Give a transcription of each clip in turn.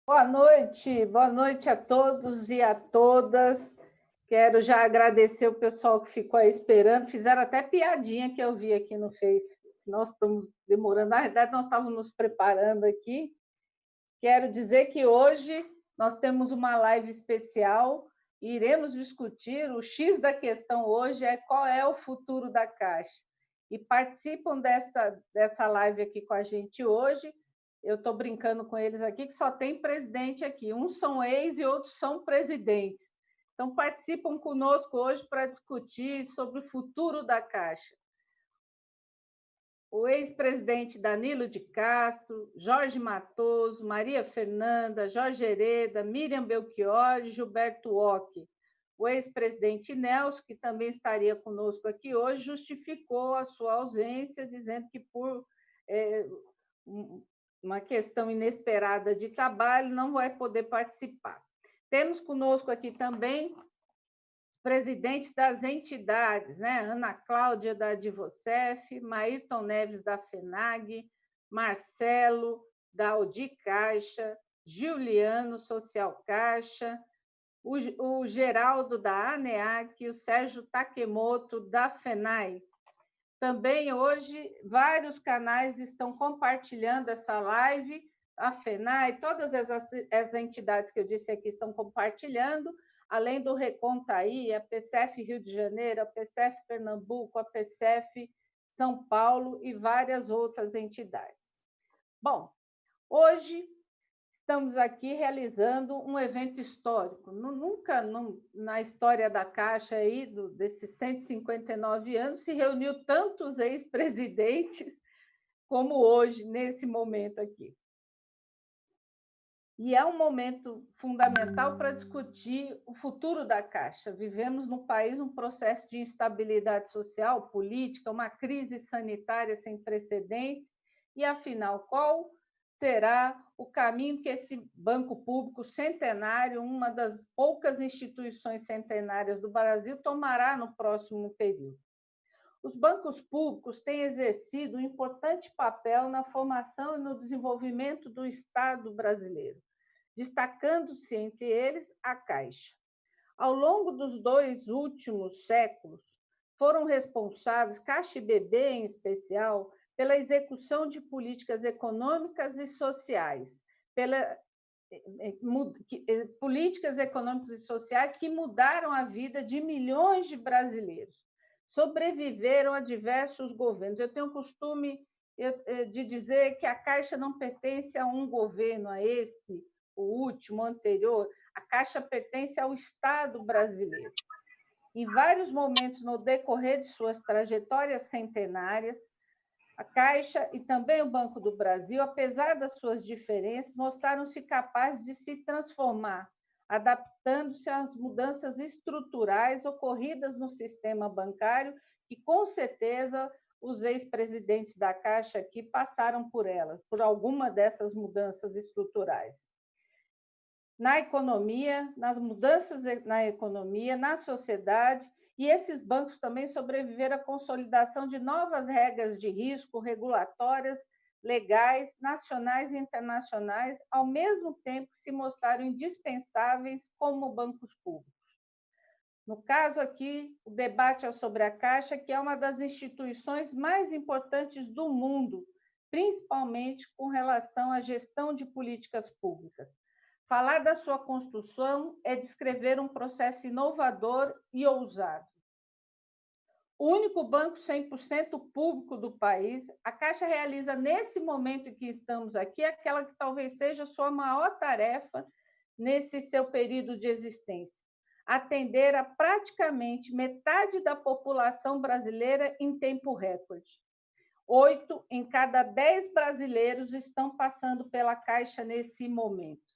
Boa noite a todos e a todas. Quero já agradecer o pessoal que ficou aí esperando. Fizeram até piadinha que eu vi aqui no Face. Nós estamos demorando, na verdade, nós estávamos nos preparando aqui. Quero dizer que hoje nós temos uma live especial e iremos discutir. O X da questão hoje é qual é o futuro da Caixa. E participam dessa live aqui com a gente hoje. Eu estou brincando com eles aqui que só tem presidente aqui. Uns são ex e outros são presidentes. Então, participam conosco hoje para discutir sobre o futuro da Caixa. O ex-presidente Danilo de Castro, Jorge Matoso, Maria Fernanda, Jorge Hereda, Miriam Belchior e Gilberto Occhi. O ex-presidente Nelson, que também estaria conosco aqui hoje, justificou a sua ausência, dizendo que por uma questão inesperada de trabalho não vai poder participar. Temos conosco aqui também presidentes das entidades, né? Ana Cláudia, da Advocef, Maírton Neves, da FENAG, Marcelo, da Audi Caixa, Juliano, Social Caixa, o Geraldo, da ANEAC, o Sérgio Takemoto, da FENAI. Também hoje, vários canais estão compartilhando essa live, a FENAI, todas as entidades que eu disse aqui estão compartilhando, além do Recontaí, a PCF Rio de Janeiro, a PCF Pernambuco, a PCF São Paulo e várias outras entidades. Bom, hoje estamos aqui realizando um evento histórico. Nunca na história da Caixa, aí, desses 159 anos, se reuniu tantos ex-presidentes como hoje, nesse momento aqui. E é um momento fundamental para discutir o futuro da Caixa. Vivemos no país um processo de instabilidade social, política, uma crise sanitária sem precedentes, e, afinal, qual será o caminho que esse banco público centenário, uma das poucas instituições centenárias do Brasil, tomará no próximo período? Os bancos públicos têm exercido um importante papel na formação e no desenvolvimento do Estado brasileiro, destacando-se entre eles a Caixa. Ao longo dos 2 últimos séculos, foram responsáveis, Caixa e BB em especial, pela execução de políticas econômicas e sociais, políticas econômicas e sociais que mudaram a vida de milhões de brasileiros. Sobreviveram a diversos governos. Eu tenho o costume de dizer que a Caixa não pertence a um governo, a esse, o último, anterior. A Caixa pertence ao Estado brasileiro. Em vários momentos no decorrer de suas trajetórias centenárias, a Caixa e também o Banco do Brasil, apesar das suas diferenças, mostraram-se capazes de se transformar, adaptando-se às mudanças estruturais ocorridas no sistema bancário, e, com certeza, os ex-presidentes da Caixa aqui passaram por elas, por alguma dessas mudanças estruturais. Na economia, nas mudanças na economia, na sociedade, e esses bancos também sobreviveram à consolidação de novas regras de risco regulatórias, legais, nacionais e internacionais, ao mesmo tempo que se mostraram indispensáveis como bancos públicos. No caso aqui, o debate é sobre a Caixa, que é uma das instituições mais importantes do mundo, principalmente com relação à gestão de políticas públicas. Falar da sua construção é descrever um processo inovador e ousado. O único banco 100% público do país, a Caixa realiza, nesse momento em que estamos aqui, aquela que talvez seja a sua maior tarefa nesse seu período de existência: atender a praticamente metade da população brasileira em tempo recorde. 8 em cada 10 brasileiros estão passando pela Caixa nesse momento.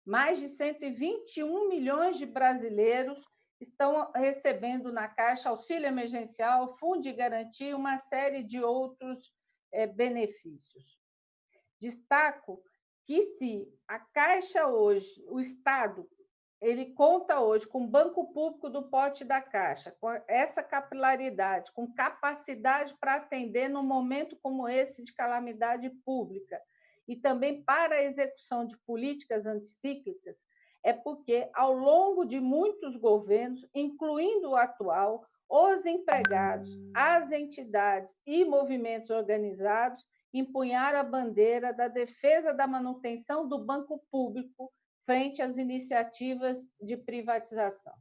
Mais de 121 milhões de brasileiros estão recebendo na Caixa auxílio emergencial, fundo de garantia e uma série de outros benefícios. Destaco que, se a Caixa hoje, o Estado, ele conta hoje com o banco público do porte da Caixa, com essa capilaridade, com capacidade para atender num momento como esse de calamidade pública, e também para a execução de políticas anticíclicas, é porque, ao longo de muitos governos, incluindo o atual, os empregados, as entidades e movimentos organizados empunharam a bandeira da defesa da manutenção do banco público frente às iniciativas de privatização.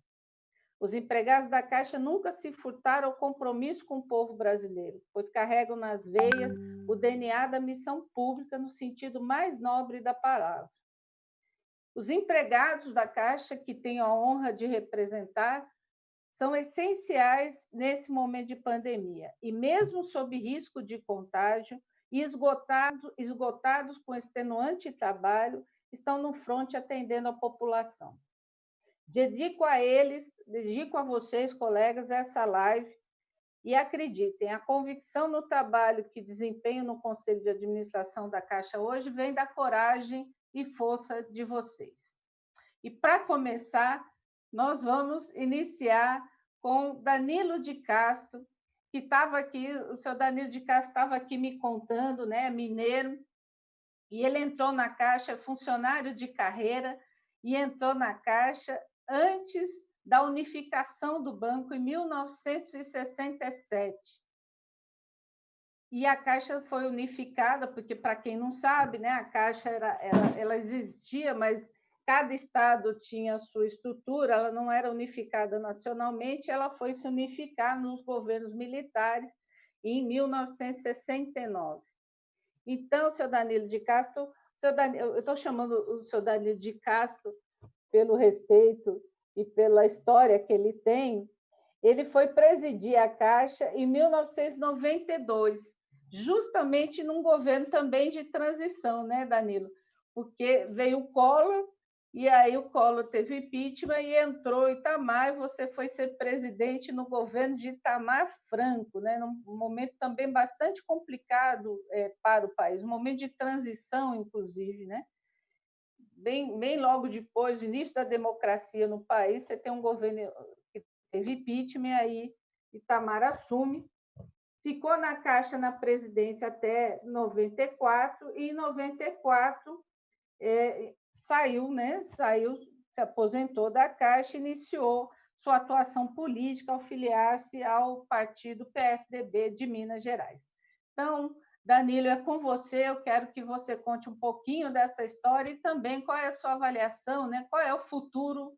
Os empregados da Caixa nunca se furtaram ao compromisso com o povo brasileiro, pois carregam nas veias o DNA da missão pública no sentido mais nobre da palavra. Os empregados da Caixa, que tenho a honra de representar, são essenciais nesse momento de pandemia, e mesmo sob risco de contágio e esgotados com extenuante trabalho, estão no fronte atendendo a população. Dedico a vocês, colegas, essa live e acreditem, a convicção no trabalho que desempenho no Conselho de Administração da Caixa hoje vem da coragem e força de vocês. E, para começar, nós vamos iniciar com Danilo de Castro, que estava aqui, o senhor Danilo de Castro estava aqui me contando, né, mineiro, e ele entrou na Caixa, funcionário de carreira, e entrou na Caixa antes da unificação do banco, em 1967. E a Caixa foi unificada, porque, para quem não sabe, né, a Caixa ela existia, mas cada estado tinha a sua estrutura, ela não era unificada nacionalmente, ela foi se unificar nos governos militares em 1969. Então, senhor Danilo de Castro, eu estou chamando o senhor Danilo de Castro pelo respeito e pela história que ele tem. Ele foi presidir a Caixa em 1992, justamente num governo também de transição, né, Danilo? Porque veio o Collor, e aí o Collor teve impeachment e entrou Itamar, e você foi ser presidente no governo de Itamar Franco, né? Num momento também bastante complicado para o país, um momento de transição, inclusive, né? Bem logo depois do início da democracia no país, você tem um governo que teve impeachment, e aí Itamar assume, ficou na Caixa na presidência até 94, e em 94 saiu, se aposentou da Caixa e iniciou sua atuação política ao filiar-se ao partido PSDB de Minas Gerais. Então, Danilo, é com você, eu quero que você conte um pouquinho dessa história e também qual é a sua avaliação, né? Qual é o futuro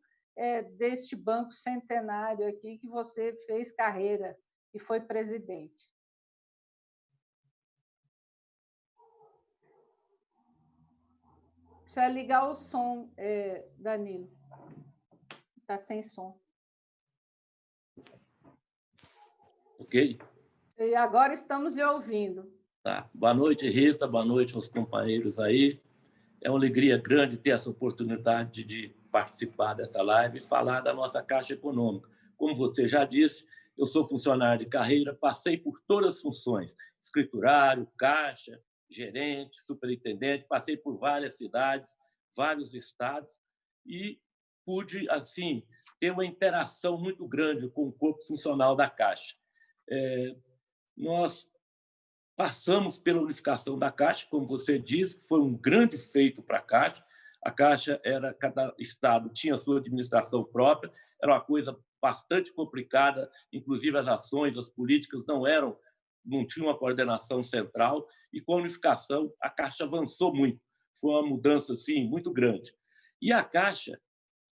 deste banco centenário aqui que você fez carreira e foi presidente. Precisa ligar o som, Danilo. Está sem som. Ok? E agora estamos lhe ouvindo. Tá. Boa noite, Rita. Boa noite aos companheiros aí. É uma alegria grande ter essa oportunidade de participar dessa live e falar da nossa Caixa Econômica. Como você já disse, eu sou funcionário de carreira, passei por todas as funções, escriturário, caixa, gerente, superintendente, passei por várias cidades, vários estados e pude, assim, ter uma interação muito grande com o corpo funcional da Caixa. Nós passamos pela unificação da Caixa, como você disse, que foi um grande feito para a Caixa. A Caixa cada estado tinha a sua administração própria, era uma coisa bastante complicada, inclusive as ações, as políticas não tinham uma coordenação central, e com a unificação a Caixa avançou muito. Foi uma mudança assim muito grande. E a Caixa,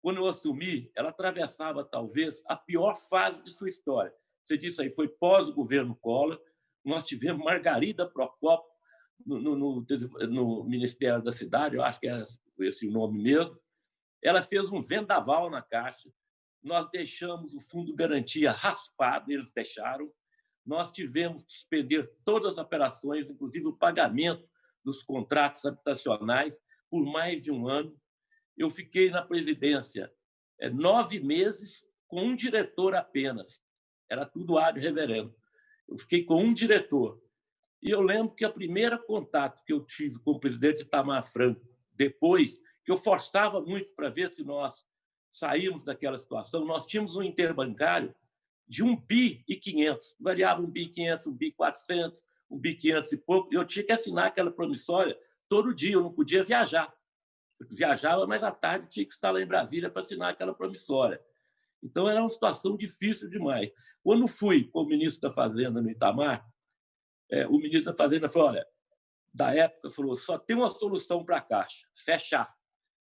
quando eu assumi, ela atravessava talvez a pior fase de sua história. Você disse aí, foi pós o governo Collor. Nós tivemos Margarida Procópio no Ministério da Cidade, eu acho que é esse o nome mesmo. Ela fez um vendaval na Caixa. Nós deixamos o Fundo de Garantia raspado, eles deixaram. Nós tivemos que suspender todas as operações, inclusive o pagamento dos contratos habitacionais, por mais de um ano. Eu fiquei na presidência 9 meses com um diretor apenas. Era tudo ad reverendo. Eu fiquei com um diretor. E eu lembro que o primeiro contato que eu tive com o presidente Itamar Franco, depois que eu forçava muito para ver se nós saímos daquela situação, nós tínhamos um interbancário de 1,5 bi, variava 1,5 bi, 1,4 bi, 1,5 bi e pouco, e eu tinha que assinar aquela promissória todo dia, eu não podia viajar. Eu viajava, mas à tarde tinha que estar lá em Brasília para assinar aquela promissória. Então, era uma situação difícil demais. Quando fui com o ministro da Fazenda no Itamar, o ministro da Fazenda falou, olha, da época, falou, só tem uma solução para a Caixa, fechar.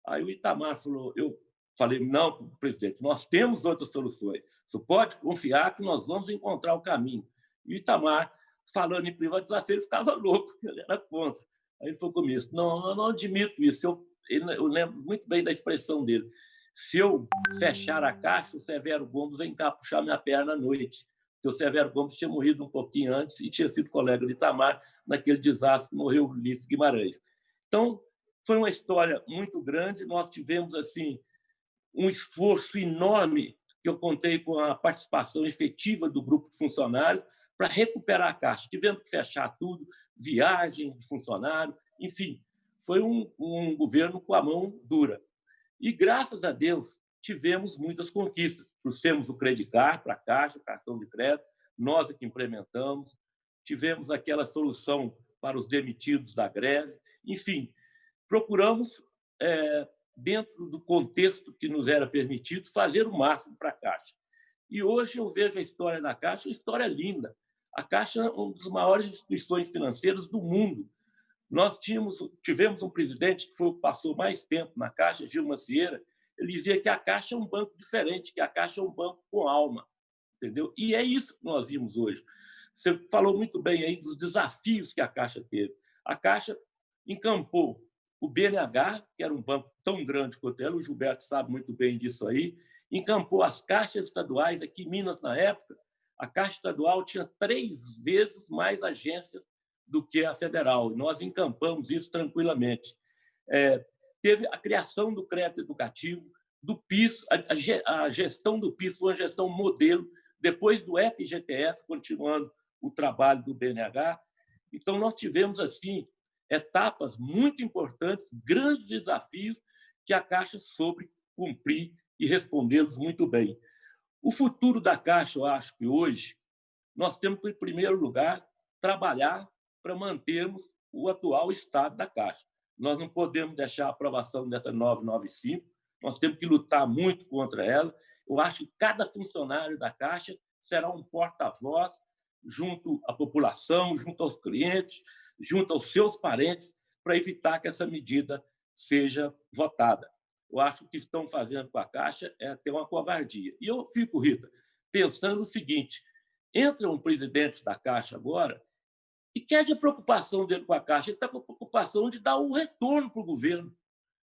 Aí o Itamar falou, eu falei, não, presidente, nós temos outras soluções. Você pode confiar que nós vamos encontrar o caminho. E o Itamar, falando em privatização, ele ficava louco, ele era contra. Aí ele falou comigo, não, eu não admito isso. Eu lembro muito bem da expressão dele. Se eu fechar a Caixa, o Severo Gomes vem cá puxar minha perna à noite. Porque o Severo Gomes tinha morrido um pouquinho antes e tinha sido colega de Itamar naquele desastre que morreu o Ulisses Guimarães. Então, foi uma história muito grande. Nós tivemos assim um esforço enorme, que eu contei com a participação efetiva do grupo de funcionários, para recuperar a Caixa. Tivemos que fechar tudo, viagem de funcionário, enfim, foi um governo com a mão dura. E, graças a Deus, tivemos muitas conquistas. Trouxemos o Credicar para a Caixa, o cartão de crédito, nós é que implementamos, tivemos aquela solução para os demitidos da greve, enfim, procuramos, dentro do contexto que nos era permitido, fazer o máximo para a Caixa. E hoje eu vejo a história da Caixa, uma história linda. A Caixa é uma das maiores instituições financeiras do mundo. Nós tivemos um presidente que passou mais tempo na Caixa, Gil Macieira, ele dizia que a Caixa é um banco diferente, que a Caixa é um banco com alma, entendeu? E é isso que nós vimos hoje. Você falou muito bem aí dos desafios que a Caixa teve. A Caixa encampou o BNH, que era um banco tão grande quanto ela, o Gilberto sabe muito bem disso aí, encampou as caixas estaduais. Aqui em Minas, na época, a Caixa Estadual tinha 3 vezes mais agências do que a federal. Nós encampamos isso tranquilamente. Teve a criação do crédito educativo, do PIS, a gestão do PIS foi uma gestão modelo, depois do FGTS, continuando o trabalho do BNH. Então, nós tivemos assim etapas muito importantes, grandes desafios que a Caixa soube cumprir e respondê-los muito bem. O futuro da Caixa, eu acho que hoje, nós temos que, em primeiro lugar, trabalhar para mantermos o atual estado da Caixa. Nós não podemos deixar a aprovação dessa 995, nós temos que lutar muito contra ela. Eu acho que cada funcionário da Caixa será um porta-voz junto à população, junto aos clientes, junto aos seus parentes, para evitar que essa medida seja votada. Eu acho que o que estão fazendo com a Caixa é ter uma covardia. E eu fico, Rita, pensando o seguinte, entra um presidente da Caixa agora e quer de preocupação dele com a Caixa, ele está com a preocupação de dar um retorno para o governo,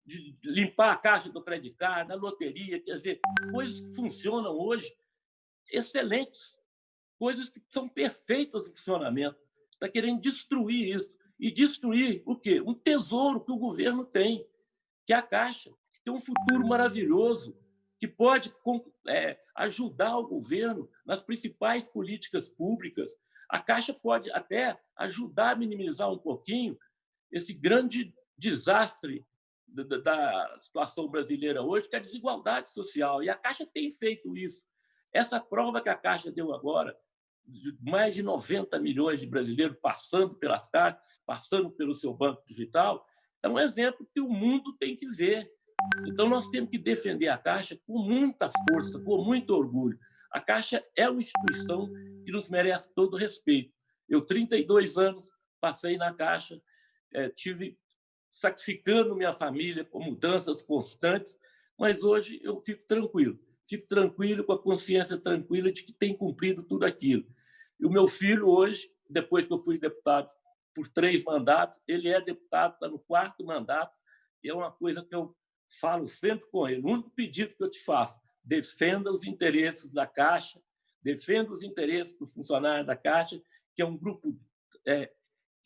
de limpar a Caixa do Credicar, da loteria, quer dizer, coisas que funcionam hoje excelentes, coisas que são perfeitas em funcionamento. Está querendo destruir isso. E destruir o quê? Um tesouro que o governo tem, que é a Caixa, que tem um futuro maravilhoso, que pode ajudar o governo nas principais políticas públicas. A Caixa pode até ajudar a minimizar um pouquinho esse grande desastre da situação brasileira hoje, que é a desigualdade social. E a Caixa tem feito isso. Essa prova que a Caixa deu agora, de mais de 90 milhões de brasileiros passando pelas caixas, passando pelo seu banco digital, é um exemplo que o mundo tem que ver. Então, nós temos que defender a Caixa com muita força, com muito orgulho. A Caixa é uma instituição que nos merece todo o respeito. Eu, 32 anos, passei na Caixa, tive sacrificando minha família com mudanças constantes, mas hoje eu fico tranquilo, com a consciência tranquila de que tem cumprido tudo aquilo. E o meu filho hoje, depois que eu fui deputado por 3 mandatos, ele é deputado, está no 4º mandato, e é uma coisa que eu falo sempre com ele. O único pedido que eu te faço, defenda os interesses da Caixa, defenda os interesses do funcionário da Caixa, que é um grupo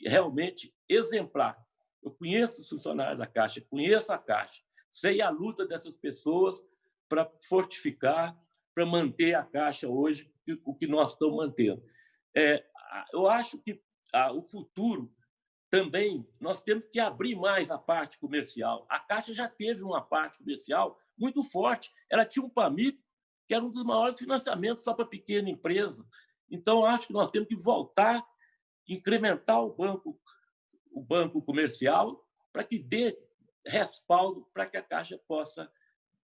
realmente exemplar. Eu conheço os funcionários da Caixa, conheço a Caixa, sei a luta dessas pessoas para fortificar, para manter a Caixa hoje, o que nós estamos mantendo. Eu acho que o futuro também, nós temos que abrir mais a parte comercial. A Caixa já teve uma parte comercial muito forte. Ela tinha um PAMIC, que era um dos maiores financiamentos só para pequena empresa. Então, acho que nós temos que voltar, incrementar o banco comercial para que dê respaldo para que a Caixa possa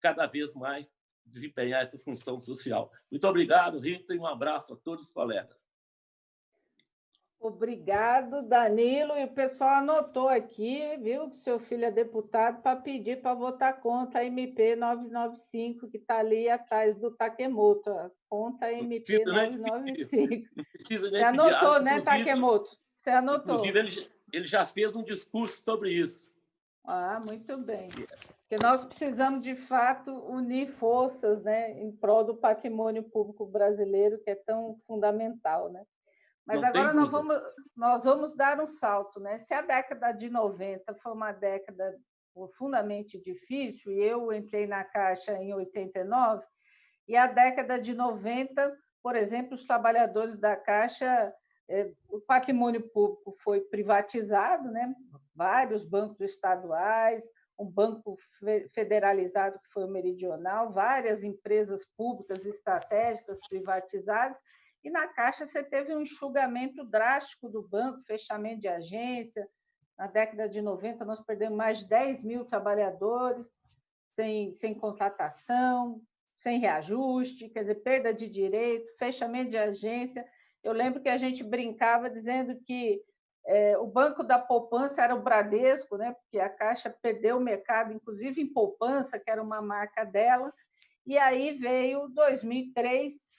cada vez mais desempenhar essa função social. Muito obrigado, Rita, e um abraço a todos os colegas. Obrigado, Danilo. E o pessoal anotou aqui, viu, que seu filho é deputado, para pedir para votar contra a MP 995, que está ali atrás do Takemoto. Contra a MP 995. Não precisa Você nem pedir. anotou, né, Takemoto? Você anotou. Inclusive, ele já fez um discurso sobre isso. Ah, muito bem. Porque nós precisamos, de fato, unir forças, né, em prol do patrimônio público brasileiro, que é tão fundamental, né? Mas Não tem agora dúvida. nós vamos dar um salto, né? Se a década de 90 foi uma década profundamente difícil, e eu entrei na Caixa em 89, e a década de 90, por exemplo, os trabalhadores da Caixa, o patrimônio público foi privatizado, né? Vários bancos estaduais, um banco federalizado que foi o Meridional, várias empresas públicas estratégicas privatizadas, e na Caixa você teve um enxugamento drástico do banco, fechamento de agência. Na década de 90, nós perdemos mais de 10 mil trabalhadores sem contratação, sem reajuste, quer dizer, perda de direito, fechamento de agência. Eu lembro que a gente brincava dizendo que o Banco da Poupança era o Bradesco, né? Porque a Caixa perdeu o mercado, inclusive em poupança, que era uma marca dela. E aí veio 2003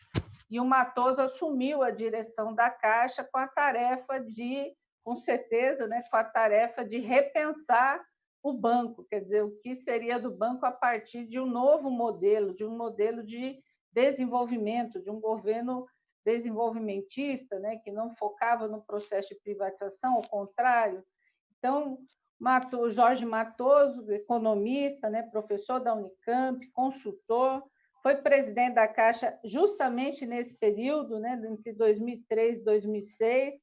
e o Matoso assumiu a direção da Caixa com a tarefa com certeza, né, com a tarefa de repensar o banco, quer dizer, o que seria do banco a partir de um novo modelo, de um modelo de desenvolvimento, de um governo desenvolvimentista, né, que não focava no processo de privatização, ao contrário. Então, Jorge Matoso, economista, né, professor da Unicamp, consultor, foi presidente da Caixa justamente nesse período, né, entre 2003 e 2006,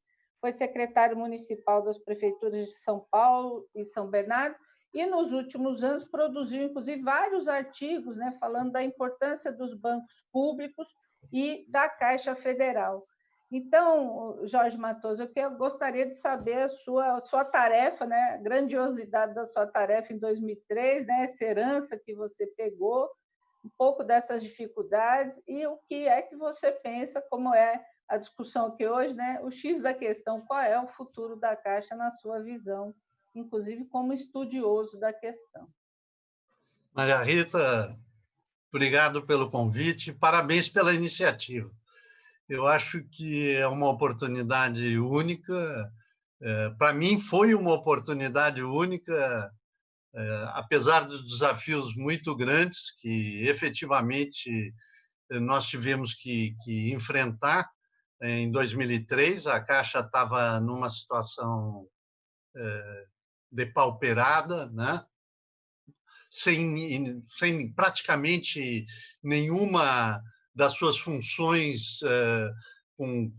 foi secretário municipal das prefeituras de São Paulo e São Bernardo, e nos últimos anos produziu, inclusive, vários artigos, né, falando da importância dos bancos públicos e da Caixa Federal. Então, Jorge Matoso, eu gostaria de saber a sua tarefa, né, a grandiosidade da sua tarefa em 2003, né, essa herança que você pegou, um pouco dessas dificuldades e o que é que você pensa, como é a discussão aqui hoje, né, o X da questão, qual é o futuro da Caixa na sua visão, inclusive como estudioso da questão. Maria Rita, obrigado pelo convite, parabéns pela iniciativa. Eu acho que é uma oportunidade única. Para mim, foi uma oportunidade única, apesar dos desafios muito grandes que, efetivamente, nós tivemos que enfrentar. Em 2003, a Caixa estava numa situação depauperada, né? Sem praticamente nenhuma das suas funções com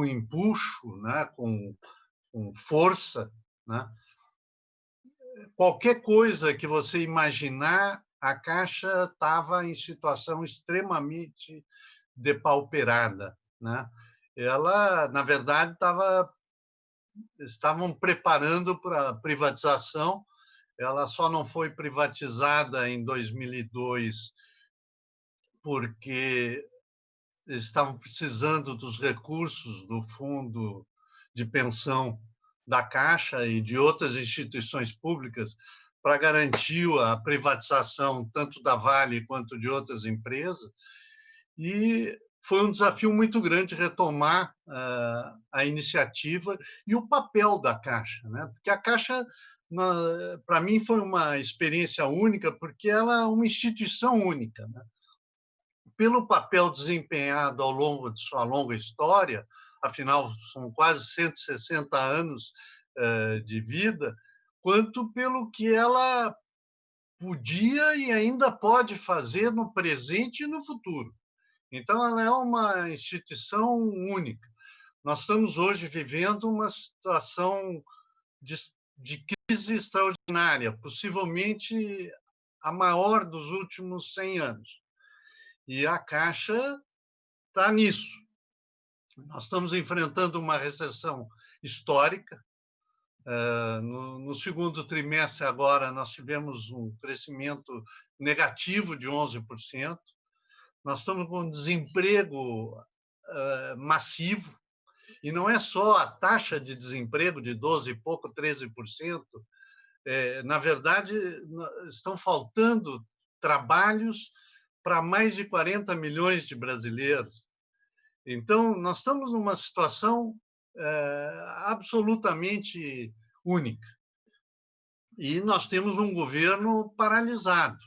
empuxo, né? com força. Né? Qualquer coisa que você imaginar, a Caixa estava em situação extremamente depauperada. Né? Ela, na verdade, estavam preparando para a privatização. Ela só não foi privatizada em 2002 porque estavam precisando dos recursos do fundo de pensão da Caixa e de outras instituições públicas para garantir a privatização tanto da Vale quanto de outras empresas. E foi um desafio muito grande retomar a iniciativa e o papel da Caixa, né? Porque a Caixa, para mim, foi uma experiência única, porque ela é uma instituição única, né? Pelo papel desempenhado ao longo de sua longa história, afinal, são quase 160 anos de vida, quanto pelo que ela podia e ainda pode fazer no presente e no futuro. Então, ela é uma instituição única. Nós estamos hoje vivendo uma situação de crise extraordinária, possivelmente a maior dos últimos 100 anos. E a Caixa está nisso. Nós estamos enfrentando uma recessão histórica. No segundo trimestre, agora, nós tivemos um crescimento negativo de 11%. Nós estamos com desemprego massivo, e não é só a taxa de desemprego de 12 e pouco, 13%. Na verdade, estão faltando trabalhos para mais de 40 milhões de brasileiros. Então, nós estamos numa situação absolutamente única. E nós temos um governo paralisado,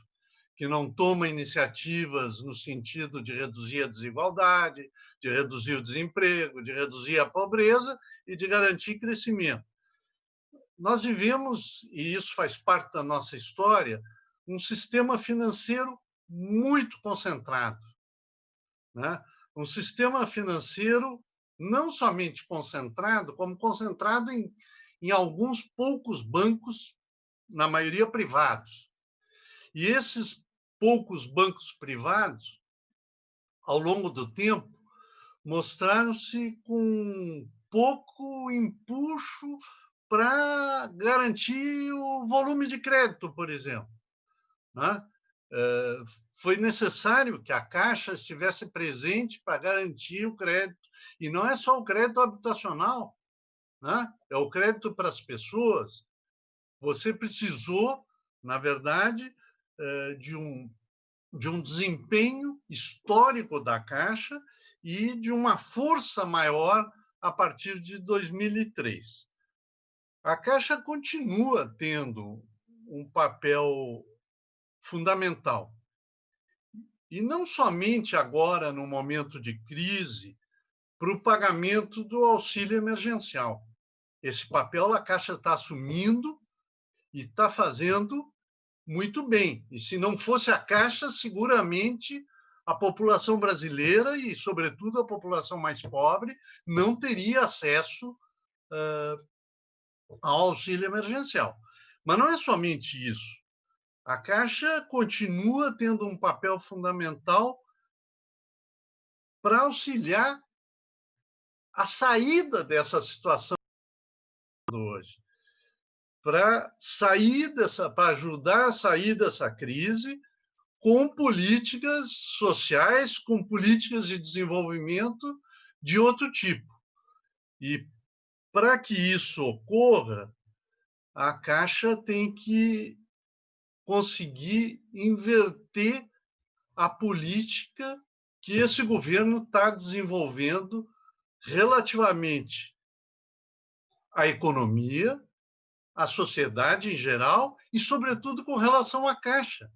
que não toma iniciativas no sentido de reduzir a desigualdade, de reduzir o desemprego, de reduzir a pobreza e de garantir crescimento. Nós vivemos, e isso faz parte da nossa história, um sistema financeiro muito concentrado, né? Um sistema financeiro não somente concentrado, como concentrado em alguns poucos bancos, na maioria privados. E esses poucos bancos privados, ao longo do tempo, mostraram-se com pouco empuxo para garantir o volume de crédito, por exemplo, né? Foi necessário que a Caixa estivesse presente para garantir o crédito. E não é só o crédito habitacional, né? É o crédito para as pessoas. Você precisou, na verdade, de um desempenho histórico da Caixa e de uma força maior a partir de 2003. A Caixa continua tendo um papel fundamental. E não somente agora, no momento de crise, para o pagamento do auxílio emergencial. Esse papel a Caixa está assumindo e está fazendo muito bem. E se não fosse a Caixa, seguramente a população brasileira e, sobretudo, a população mais pobre não teria acesso ao auxílio emergencial. Mas não é somente isso. A Caixa continua tendo um papel fundamental para auxiliar a saída dessa situação hoje, para ajudar a sair dessa crise com políticas sociais, com políticas de desenvolvimento de outro tipo. E para que isso ocorra, a Caixa tem que conseguir inverter a política que esse governo está desenvolvendo relativamente à economia, à sociedade em geral e, sobretudo, com relação à Caixa.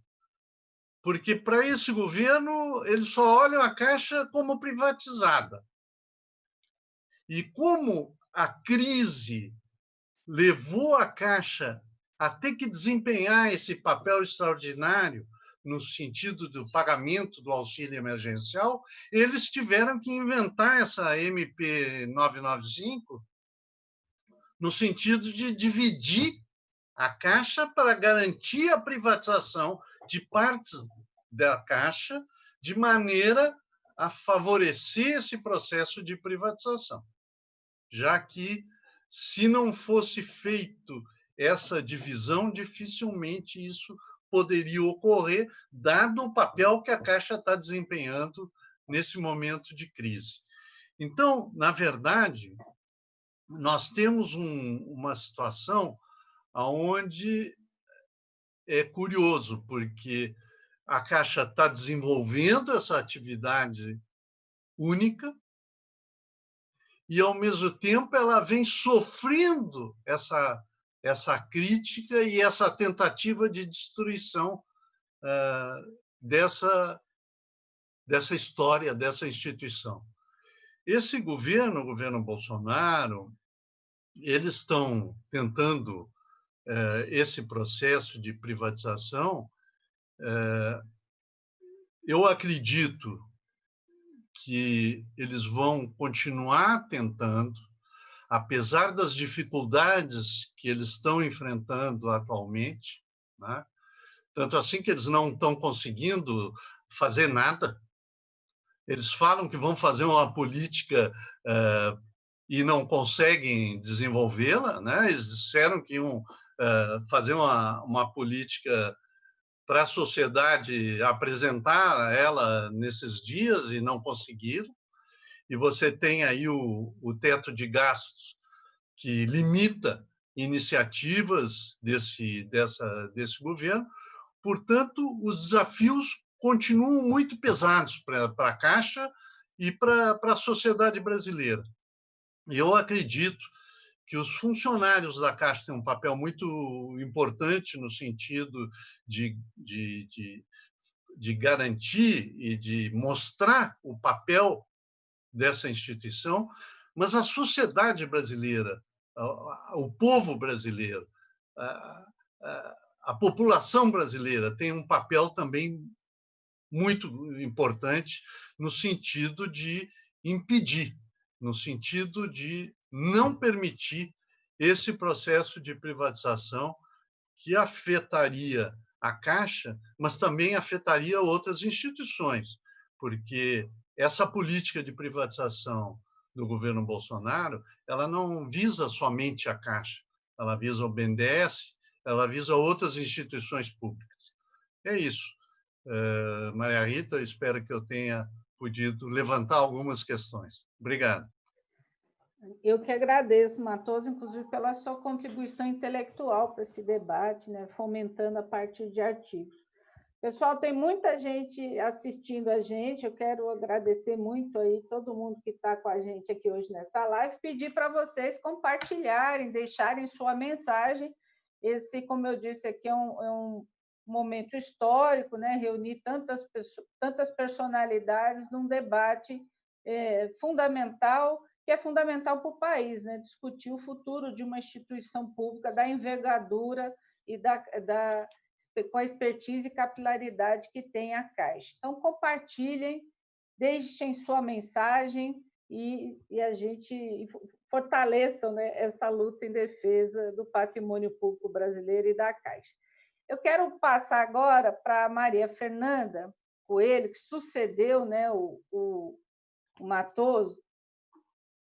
Porque, para esse governo, eles só olham a Caixa como privatizada. E como a crise levou a Caixa a ter que desempenhar esse papel extraordinário no sentido do pagamento do auxílio emergencial, eles tiveram que inventar essa MP 995 no sentido de dividir a Caixa para garantir a privatização de partes da Caixa de maneira a favorecer esse processo de privatização. Já que, se não fosse feito essa divisão, dificilmente isso poderia ocorrer, dado o papel que a Caixa está desempenhando nesse momento de crise. Então, na verdade, nós temos uma situação onde é curioso, porque a Caixa está desenvolvendo essa atividade única e, ao mesmo tempo, ela vem sofrendo essa crítica e essa tentativa de destruição dessa história, dessa instituição. Esse governo, o governo Bolsonaro, eles estão tentando esse processo de privatização. Eu acredito que eles vão continuar tentando, apesar das dificuldades que eles estão enfrentando atualmente, né? Tanto assim que eles não estão conseguindo fazer nada. Eles falam que vão fazer uma política e não conseguem desenvolvê-la, né? Eles disseram que iam fazer uma política para a sociedade, apresentar ela nesses dias e não conseguiram. E você tem aí o teto de gastos que limita iniciativas desse governo. Portanto, os desafios continuam muito pesados para a Caixa e para a sociedade brasileira. E eu acredito que os funcionários da Caixa têm um papel muito importante no sentido de garantir e de mostrar o papel dessa instituição, mas a sociedade brasileira, o povo brasileiro, a população brasileira tem um papel também muito importante no sentido de impedir, no sentido de não permitir esse processo de privatização que afetaria a Caixa, mas também afetaria outras instituições, porque essa política de privatização do governo Bolsonaro, ela não visa somente a Caixa, ela visa o BNDES, ela visa outras instituições públicas. É isso. Maria Rita, espero que eu tenha podido levantar algumas questões. Obrigado. Eu que agradeço, Matoso, inclusive pela sua contribuição intelectual para esse debate, né, fomentando a partir de artigos. Pessoal, tem muita gente assistindo a gente, eu quero agradecer muito aí todo mundo que está com a gente aqui hoje nessa live, pedir para vocês compartilharem, deixarem sua mensagem. Esse, como eu disse aqui, é um momento histórico, né, reunir tantas personalidades num debate fundamental, que é fundamental para o país, né? Discutir o futuro de uma instituição pública da envergadura e com a expertise e capilaridade que tem a Caixa. Então, compartilhem, deixem sua mensagem e a gente fortaleçam, né, essa luta em defesa do patrimônio público brasileiro e da Caixa. Eu quero passar agora para a Maria Fernanda Coelho, que sucedeu, né, o Matoso.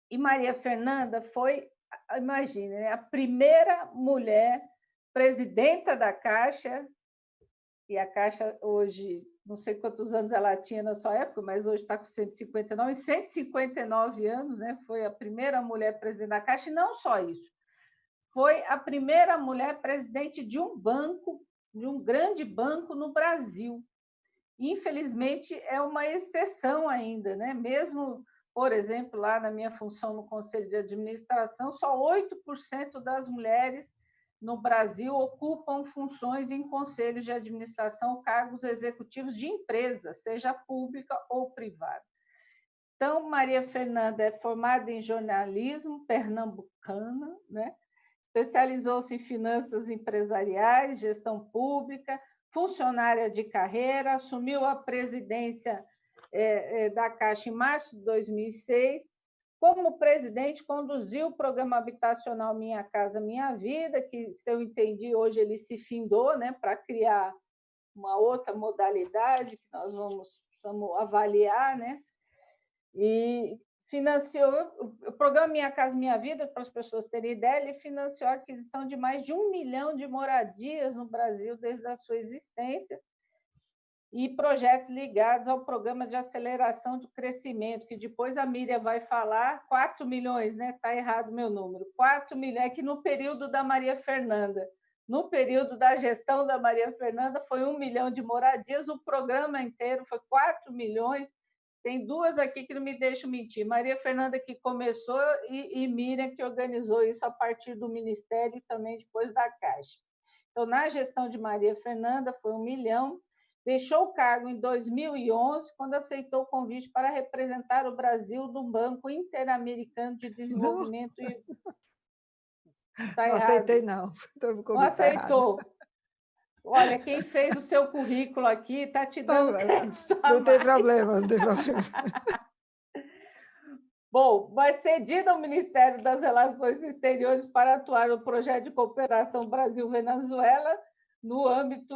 E Maria Fernanda foi, imagine, né, a primeira mulher presidenta da Caixa, e a Caixa hoje, não sei quantos anos ela tinha na sua época, mas hoje está com 159 anos, né? Foi a primeira mulher presidente da Caixa, e não só isso, foi a primeira mulher presidente de um banco, de um grande banco no Brasil. Infelizmente, é uma exceção ainda, né? Mesmo, por exemplo, lá na minha função no Conselho de Administração, só 8% das mulheres no Brasil ocupam funções em conselhos de administração, cargos executivos de empresa, seja pública ou privada. Então, Maria Fernanda é formada em jornalismo, pernambucana, né? Especializou-se em finanças empresariais, gestão pública, funcionária de carreira, assumiu a presidência da Caixa em março de 2006. Como presidente, conduziu o programa habitacional Minha Casa Minha Vida, que, se eu entendi, hoje ele se findou, né, para criar uma outra modalidade que nós precisamos avaliar, né? E financiou o programa Minha Casa Minha Vida, para as pessoas terem ideia, ele financiou a aquisição de mais de 1 milhão de moradias no Brasil desde a sua existência, e projetos ligados ao programa de aceleração do crescimento, que depois a Miriam vai falar, 4 milhões, né? Está errado o meu número, 4 milhões, é que no período da Maria Fernanda, no período da gestão da Maria Fernanda, foi 1 milhão de moradias, o programa inteiro foi 4 milhões, tem duas aqui que não me deixam mentir, Maria Fernanda que começou e Miriam que organizou isso a partir do Ministério e também depois da Caixa. Então, na gestão de Maria Fernanda, foi 1 milhão, deixou o cargo em 2011, quando aceitou o convite para representar o Brasil do Banco Interamericano de Desenvolvimento. Tá não errado. Aceitei, não. Não aceitou. Tá, olha, quem fez o seu currículo aqui está te dando crédito. Não tem problema, não tem problema. Bom, vai cedido ao Ministério das Relações Exteriores para atuar no projeto de cooperação Brasil-Venezuela no âmbito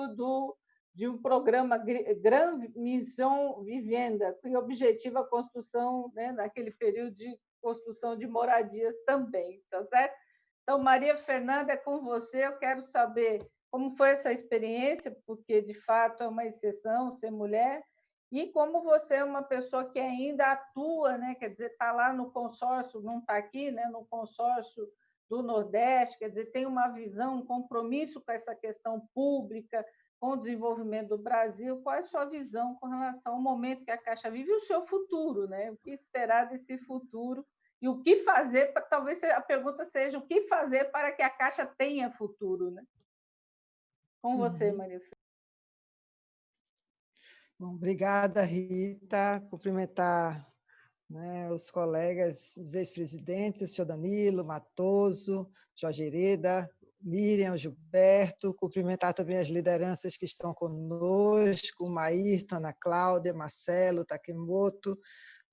de um programa Gran Mission Vivenda, que objetiva a construção, né, naquele período, de construção de moradias também, tá certo? Então, Maria Fernanda, é com você. Eu quero saber como foi essa experiência, porque, de fato, é uma exceção ser mulher, e como você é uma pessoa que ainda atua, né? Quer dizer, está lá no consórcio, não está aqui, né? No consórcio do Nordeste, quer dizer, tem uma visão, um compromisso com essa questão pública, com o desenvolvimento do Brasil. Qual é a sua visão com relação ao momento que a Caixa vive e o seu futuro, né? O que esperar desse futuro e o que fazer, talvez a pergunta seja o que fazer para que a Caixa tenha futuro, né? Com você, Maria Fernanda. Bom, obrigada, Rita. Cumprimentar, né, os colegas, os ex-presidentes, o senhor Danilo, Matoso, Jorge Hereda, Miriam, Gilberto, cumprimentar também as lideranças que estão conosco, Maírton, Ana Cláudia, Marcelo, Takemoto,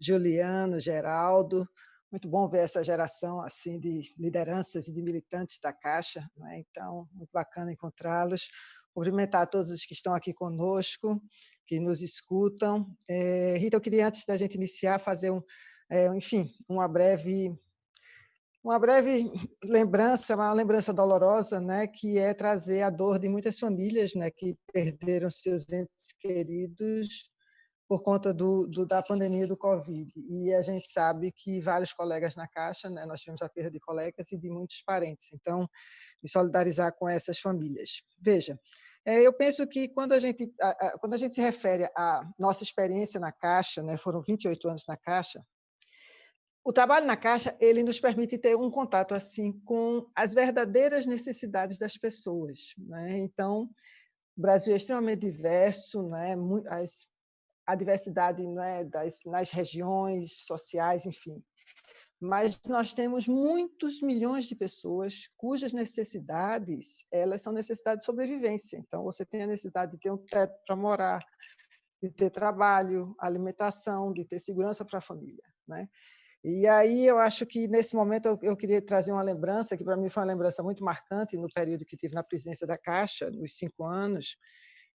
Juliano, Geraldo. Muito bom ver essa geração assim de lideranças e de militantes da Caixa, né? Então, muito bacana encontrá-los. Cumprimentar todos os que estão aqui conosco, que nos escutam. Rita, eu queria, antes da gente iniciar, fazer uma breve lembrança, uma lembrança dolorosa, né, que é trazer a dor de muitas famílias, né, que perderam seus entes queridos por conta da pandemia do Covid. E a gente sabe que vários colegas na Caixa, né, nós tivemos a perda de colegas e de muitos parentes. Então, me solidarizar com essas famílias. Veja, eu penso que quando a gente se refere à nossa experiência na Caixa, né, foram 28 anos na Caixa, o trabalho na Caixa ele nos permite ter um contato assim com as verdadeiras necessidades das pessoas, né? Então, o Brasil é extremamente diverso, né? A diversidade, né, nas regiões sociais, enfim. Mas nós temos muitos milhões de pessoas cujas necessidades elas são necessidades de sobrevivência. Então, você tem a necessidade de ter um teto para morar, de ter trabalho, alimentação, de ter segurança para a família, né? E aí eu acho que, nesse momento, eu queria trazer uma lembrança, que para mim foi uma lembrança muito marcante no período que tive na presidência da Caixa, nos 5 anos,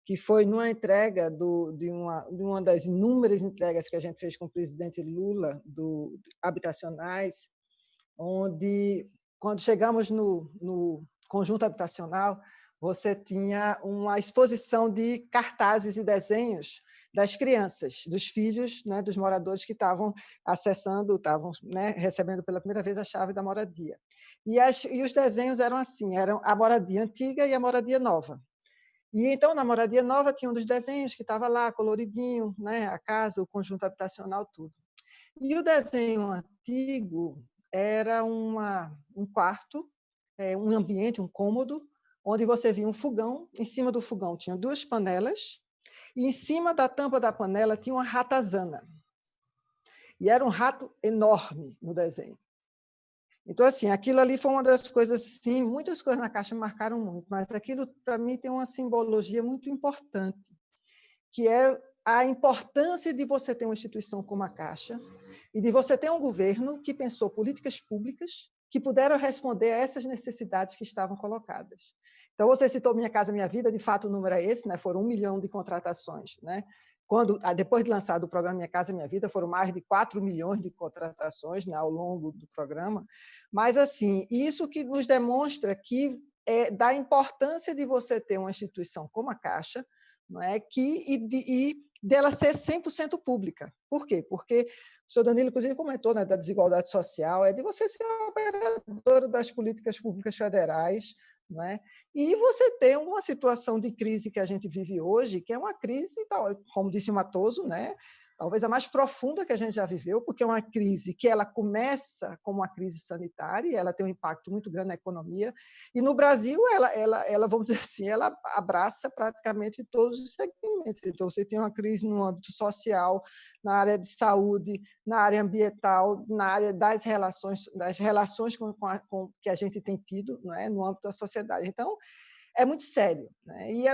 que foi numa entrega de uma das inúmeras entregas que a gente fez com o presidente Lula, habitacionais, onde, quando chegamos no conjunto habitacional, você tinha uma exposição de cartazes e desenhos das crianças, dos filhos, né, dos moradores que estavam acessando, estavam, né, recebendo pela primeira vez a chave da moradia. E os desenhos eram assim, eram a moradia antiga e a moradia nova. E então, na moradia nova, tinha um dos desenhos que estava lá, coloridinho, né, a casa, o conjunto habitacional, tudo. E o desenho antigo era um quarto, um ambiente, um cômodo, onde você via um fogão, em cima do fogão tinha 2 panelas, e em cima da tampa da panela tinha uma ratazana. E era um rato enorme no desenho. Então, assim, aquilo ali foi uma das coisas, sim, muitas coisas na Caixa me marcaram muito, mas aquilo, para mim, tem uma simbologia muito importante, que é a importância de você ter uma instituição como a Caixa e de você ter um governo que pensou políticas públicas que puderam responder a essas necessidades que estavam colocadas. Então, você citou Minha Casa Minha Vida, de fato o número é esse, né? Foram 1 milhão de contratações, né? Depois de lançado o programa Minha Casa Minha Vida, foram mais de 4 milhões de contratações, né, ao longo do programa. Mas, assim, isso que nos demonstra que da importância de você ter uma instituição como a Caixa, não é? E dela ser 100% pública. Por quê? Porque o senhor Danilo, inclusive, comentou, né, da desigualdade social, é de você ser uma operadora das políticas públicas federais, não é? E você tem uma situação de crise que a gente vive hoje, que é uma crise, como disse o Matoso, né, talvez a mais profunda que a gente já viveu, porque é uma crise que ela começa como uma crise sanitária, e ela tem um impacto muito grande na economia, e no Brasil, ela vamos dizer assim, ela abraça praticamente todos os segmentos. Então, você tem uma crise no âmbito social, na área de saúde, na área ambiental, na área das relações que a gente tem tido, não é, no âmbito da sociedade. Então, é muito sério, né? E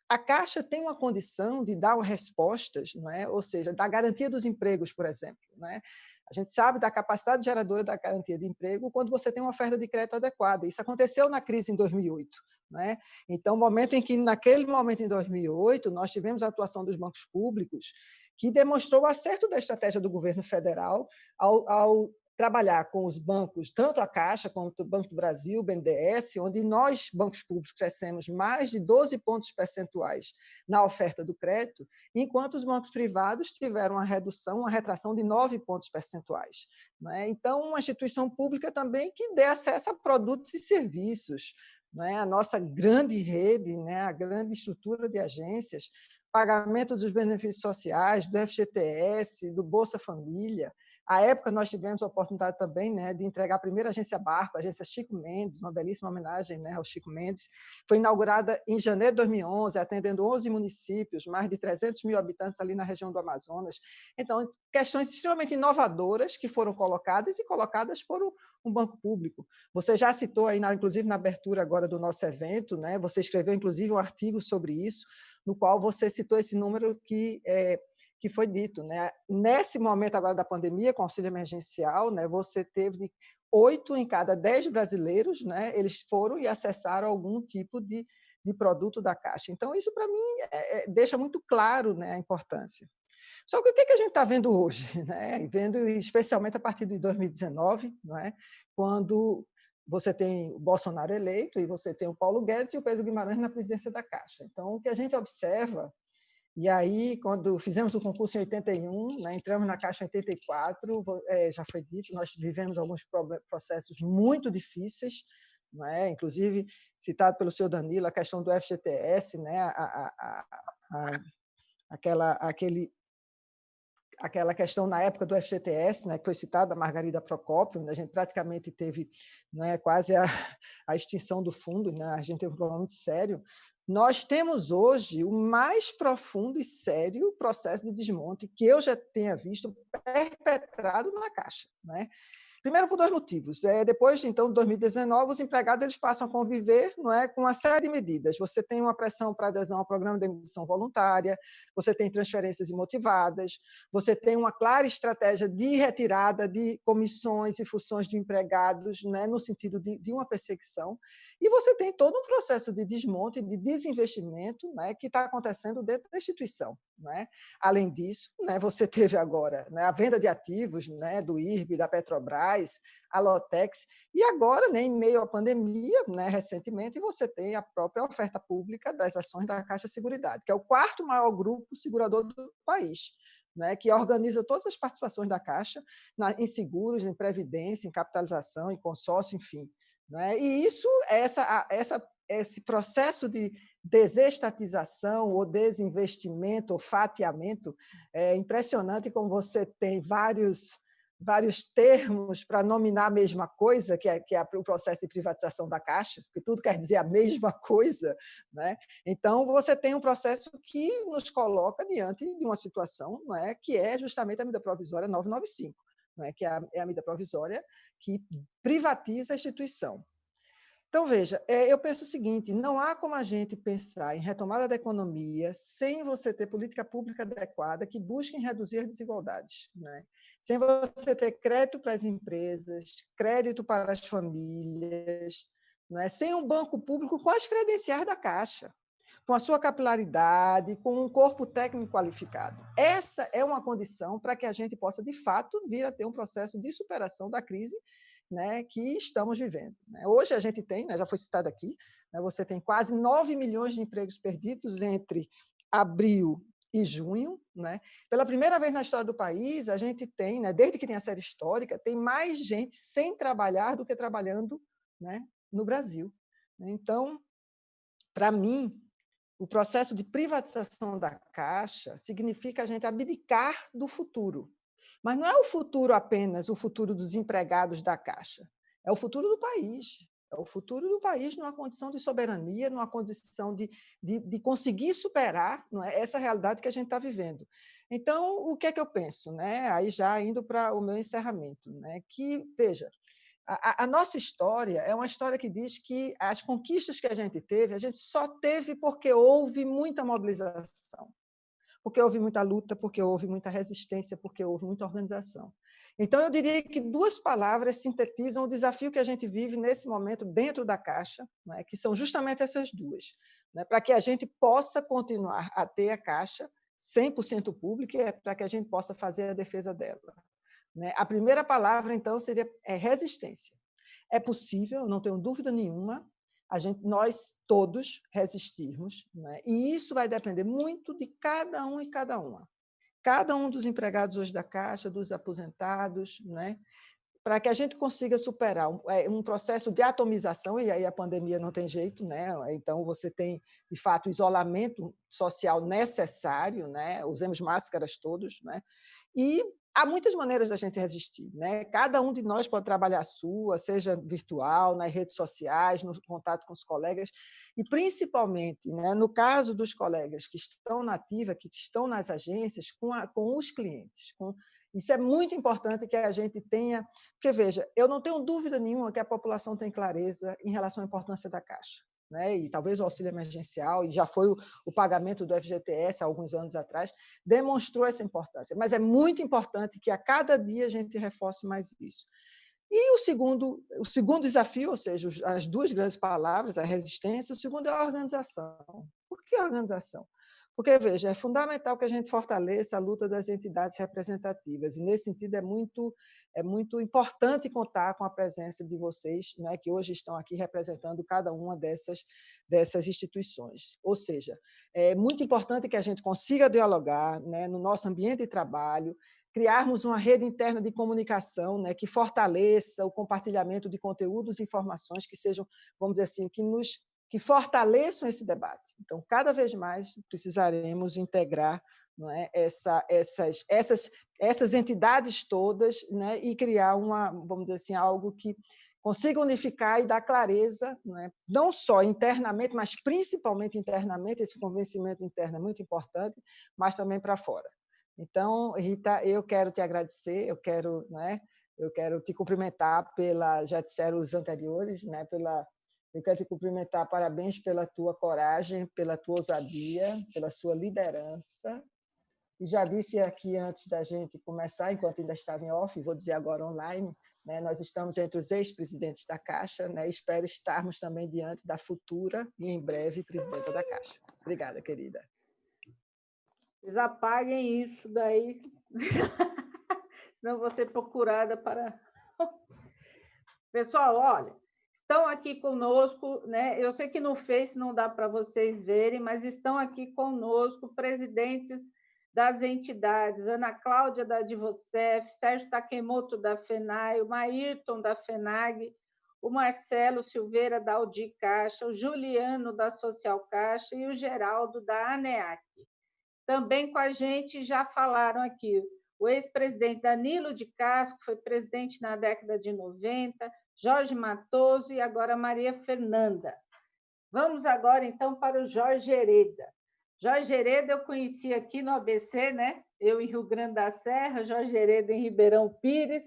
a Caixa tem uma condição de dar respostas, não é? Ou seja, da garantia dos empregos, por exemplo, não é? A gente sabe da capacidade geradora da garantia de emprego quando você tem uma oferta de crédito adequada. Isso aconteceu na crise em 2008. Não é? Então, naquele momento, em 2008, nós tivemos a atuação dos bancos públicos, que demonstrou o acerto da estratégia do governo federal ao trabalhar com os bancos, tanto a Caixa quanto o Banco do Brasil, o BNDES, onde nós, bancos públicos, crescemos mais de 12 pontos percentuais na oferta do crédito, enquanto os bancos privados tiveram uma retração de 9 pontos percentuais. Então, uma instituição pública também que dê acesso a produtos e serviços, a nossa grande rede, a grande estrutura de agências, pagamento dos benefícios sociais, do FGTS, do Bolsa Família. À época, nós tivemos a oportunidade também de entregar a primeira agência Barco, a agência Chico Mendes, uma belíssima homenagem ao Chico Mendes. Foi inaugurada em janeiro de 2011, atendendo 11 municípios, mais de 300 mil habitantes ali na região do Amazonas. Então, questões extremamente inovadoras que foram colocadas por um banco público. Você já citou, aí, inclusive na abertura agora do nosso evento, você escreveu, inclusive, um artigo sobre isso, no qual você citou esse número que foi dito. Nesse momento agora da pandemia, com auxílio emergencial, você teve 8 em cada 10 brasileiros, eles foram e acessaram algum tipo de produto da Caixa. Então, isso, para mim, deixa muito claro a importância. Só que o que a gente está vendo hoje? Vendo especialmente a partir de 2019, quando você tem o Bolsonaro eleito e você tem o Paulo Guedes e o Pedro Guimarães na presidência da Caixa. Então, o que a gente observa, e aí, quando fizemos o concurso em 81, entramos na Caixa em 84, já foi dito, nós vivemos alguns processos muito difíceis, inclusive, citado pelo senhor Danilo, a questão do FGTS, aquela questão na época do FGTS, que foi citada, a Margarida Procópio, onde a gente praticamente teve quase a extinção do fundo, a gente teve um problema muito sério. Nós temos hoje o mais profundo e sério processo de desmonte que eu já tenha visto perpetrado na Caixa. Primeiro, por 2 motivos. Depois, então, de 2019, os empregados eles passam a conviver com uma série de medidas. Você tem uma pressão para adesão ao programa de demissão voluntária, você tem transferências imotivadas, você tem uma clara estratégia de retirada de comissões e funções de empregados, no sentido de uma perseguição, e você tem todo um processo de desmonte, de desinvestimento, que está acontecendo dentro da instituição. Além disso, você teve agora a venda de ativos do IRB, da Petrobras, a Lotex, e agora, em meio à pandemia, recentemente, você tem a própria oferta pública das ações da Caixa Seguridade, que é o 4º maior grupo segurador do país, que organiza todas as participações da Caixa em seguros, em previdência, em capitalização, em consórcio, enfim. E isso, esse processo de desestatização ou desinvestimento ou fatiamento, é impressionante como você tem vários termos para nominar a mesma coisa, que é o processo de privatização da Caixa, porque tudo quer dizer a mesma coisa. Então, você tem um processo que nos coloca diante de uma situação que é justamente a medida provisória 995, que é a medida provisória que privatiza a instituição. Então, veja, eu penso o seguinte, não há como a gente pensar em retomada da economia sem você ter política pública adequada que busque reduzir as desigualdades, sem você ter crédito para as empresas, crédito para as famílias, sem um banco público com as credenciais da Caixa, com a sua capilaridade, com um corpo técnico qualificado. Essa é uma condição para que a gente possa, de fato, vir a ter um processo de superação da crise que estamos vivendo. Hoje a gente tem, já foi citado aqui, você tem quase 9 milhões de empregos perdidos entre abril e junho. Pela primeira vez na história do país, a gente tem, desde que tem a série histórica, tem mais gente sem trabalhar do que trabalhando no Brasil. Então, para mim, o processo de privatização da Caixa significa a gente abdicar do futuro. Mas não é o futuro apenas o futuro dos empregados da Caixa, é o futuro do país. É o futuro do país numa condição de soberania, numa condição de conseguir superar essa realidade que a gente está vivendo. Então, o que é que eu penso? Aí já indo para o meu encerramento, que, veja, a nossa história é uma história que diz que as conquistas que a gente só teve porque houve muita mobilização, porque houve muita luta, porque houve muita resistência, porque houve muita organização. Então, eu diria que 2 palavras sintetizam o desafio que a gente vive nesse momento dentro da Caixa, que são justamente essas 2, para que a gente possa continuar a ter a Caixa 100% pública, para que a gente possa fazer a defesa dela. né? A primeira palavra, então, seria resistência. É possível, não tenho dúvida nenhuma, nós todos resistirmos, né? E isso vai depender muito de cada um e cada uma. Cada um dos empregados hoje da Caixa, dos aposentados, né? Para que a gente consiga superar um processo de atomização, e aí a pandemia não tem jeito, né? Então você tem, de fato, o isolamento social necessário, né? Usemos máscaras todos, né? E há muitas maneiras da gente resistir, né? Cada um de nós pode trabalhar a sua, seja virtual, nas redes sociais, no contato com os colegas, e principalmente, né, no caso dos colegas que estão na ativa, que estão nas agências, com os clientes. Isso é muito importante que a gente tenha, porque, veja, eu não tenho dúvida nenhuma que a população tem clareza em relação à importância da Caixa, né? E talvez o auxílio emergencial, e já foi o pagamento do FGTS há alguns anos atrás, demonstrou essa importância. Mas é muito importante que a cada dia a gente reforce mais isso. E o segundo desafio, ou seja, as duas grandes palavras, a resistência, o segundo é a organização. Por que a organização? Porque, veja, é fundamental que a gente fortaleça a luta das entidades representativas, e, nesse sentido, é muito importante contar com a presença de vocês, né, que hoje estão aqui representando cada uma dessas instituições. Ou seja, é muito importante que a gente consiga dialogar, né, no nosso ambiente de trabalho, criarmos uma rede interna de comunicação, né, que fortaleça o compartilhamento de conteúdos e informações que sejam, vamos dizer assim, que fortaleçam esse debate. Então, cada vez mais precisaremos integrar, não é, essas entidades todas, né, e criar vamos dizer assim, algo que consiga unificar e dar clareza, não só internamente, mas principalmente internamente. Esse convencimento interno é muito importante, mas também para fora. Então, Rita, eu quero te agradecer, eu quero te cumprimentar já disseram os anteriores, né, eu quero te cumprimentar, parabéns pela tua coragem, pela tua ousadia, pela sua liderança. E já disse aqui antes da gente começar, enquanto ainda estava em off, vou dizer agora online, né, nós estamos entre os ex-presidentes da Caixa, né, espero estarmos também diante da futura e em breve presidenta da Caixa. Obrigada, querida. Vocês apaguem isso daí, não vou ser procurada para... Pessoal, olha, estão aqui conosco, né? Eu sei que no Face não dá para vocês verem, mas estão aqui conosco presidentes das entidades, Ana Cláudia da Advocef, Sérgio Takemoto da FENAI, o Maírton da FENAG, o Marcelo Silveira da Audi Caixa, o Juliano da Social Caixa e o Geraldo da ANEAC. Também com a gente já falaram aqui o ex-presidente Danilo de Castro, que foi presidente na década de 90, Jorge Matoso e agora Maria Fernanda. Vamos agora, então, para o Jorge Hereda. Jorge Hereda eu conheci aqui no ABC, né? Eu em Rio Grande da Serra, Jorge Hereda em Ribeirão Pires.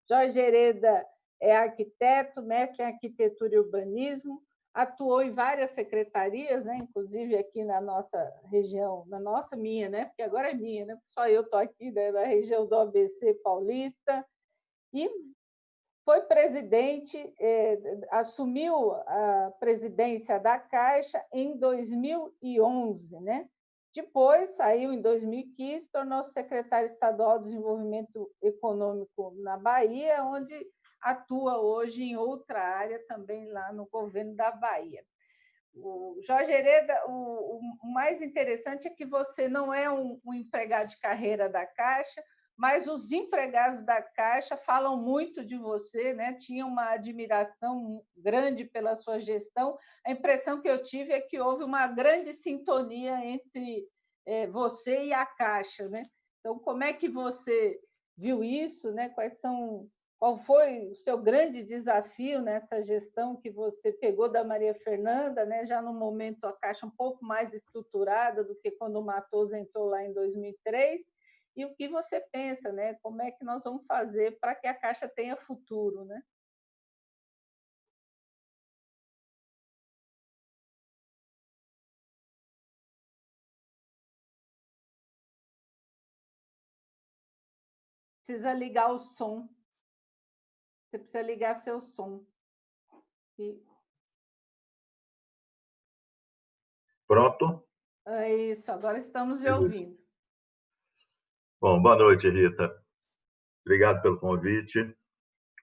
Jorge Hereda é arquiteto, mestre em arquitetura e urbanismo, atuou em várias secretarias, né? Inclusive aqui na nossa região, minha, né? Porque agora é minha, né? Só eu estou aqui, né? Na região do ABC paulista, e foi presidente, assumiu a presidência da Caixa em 2011, né? Depois saiu em 2015, tornou-se secretário estadual de Desenvolvimento Econômico na Bahia, onde atua hoje em outra área também lá no governo da Bahia. O Jorge Hereda, o mais interessante é que você não é um empregado de carreira da Caixa, mas os empregados da Caixa falam muito de você, né? Tinham uma admiração grande pela sua gestão. A impressão que eu tive é que houve uma grande sintonia entre você e a Caixa, né? Então, como é que você viu isso, né? Qual foi o seu grande desafio nessa gestão que você pegou da Maria Fernanda, né? Já no momento a Caixa um pouco mais estruturada do que quando o Matoso entrou lá em 2003, e o que você pensa, né? Como é que nós vamos fazer para que a Caixa tenha futuro, né? Precisa ligar o som. Você precisa ligar seu som. Pronto? É isso, agora estamos lhe ouvindo. Bom, boa noite, Rita. Obrigado pelo convite.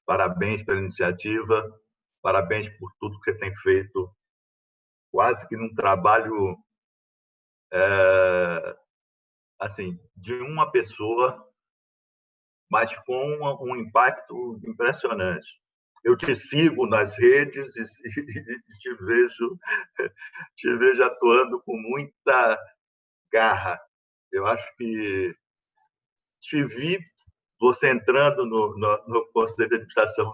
Parabéns pela iniciativa. Parabéns por tudo que você tem feito. Quase que num trabalho assim, de uma pessoa, mas com um impacto impressionante. Eu te sigo nas redes e te vejo atuando com muita garra. Eu acho que te vi você entrando no Conselho de Administração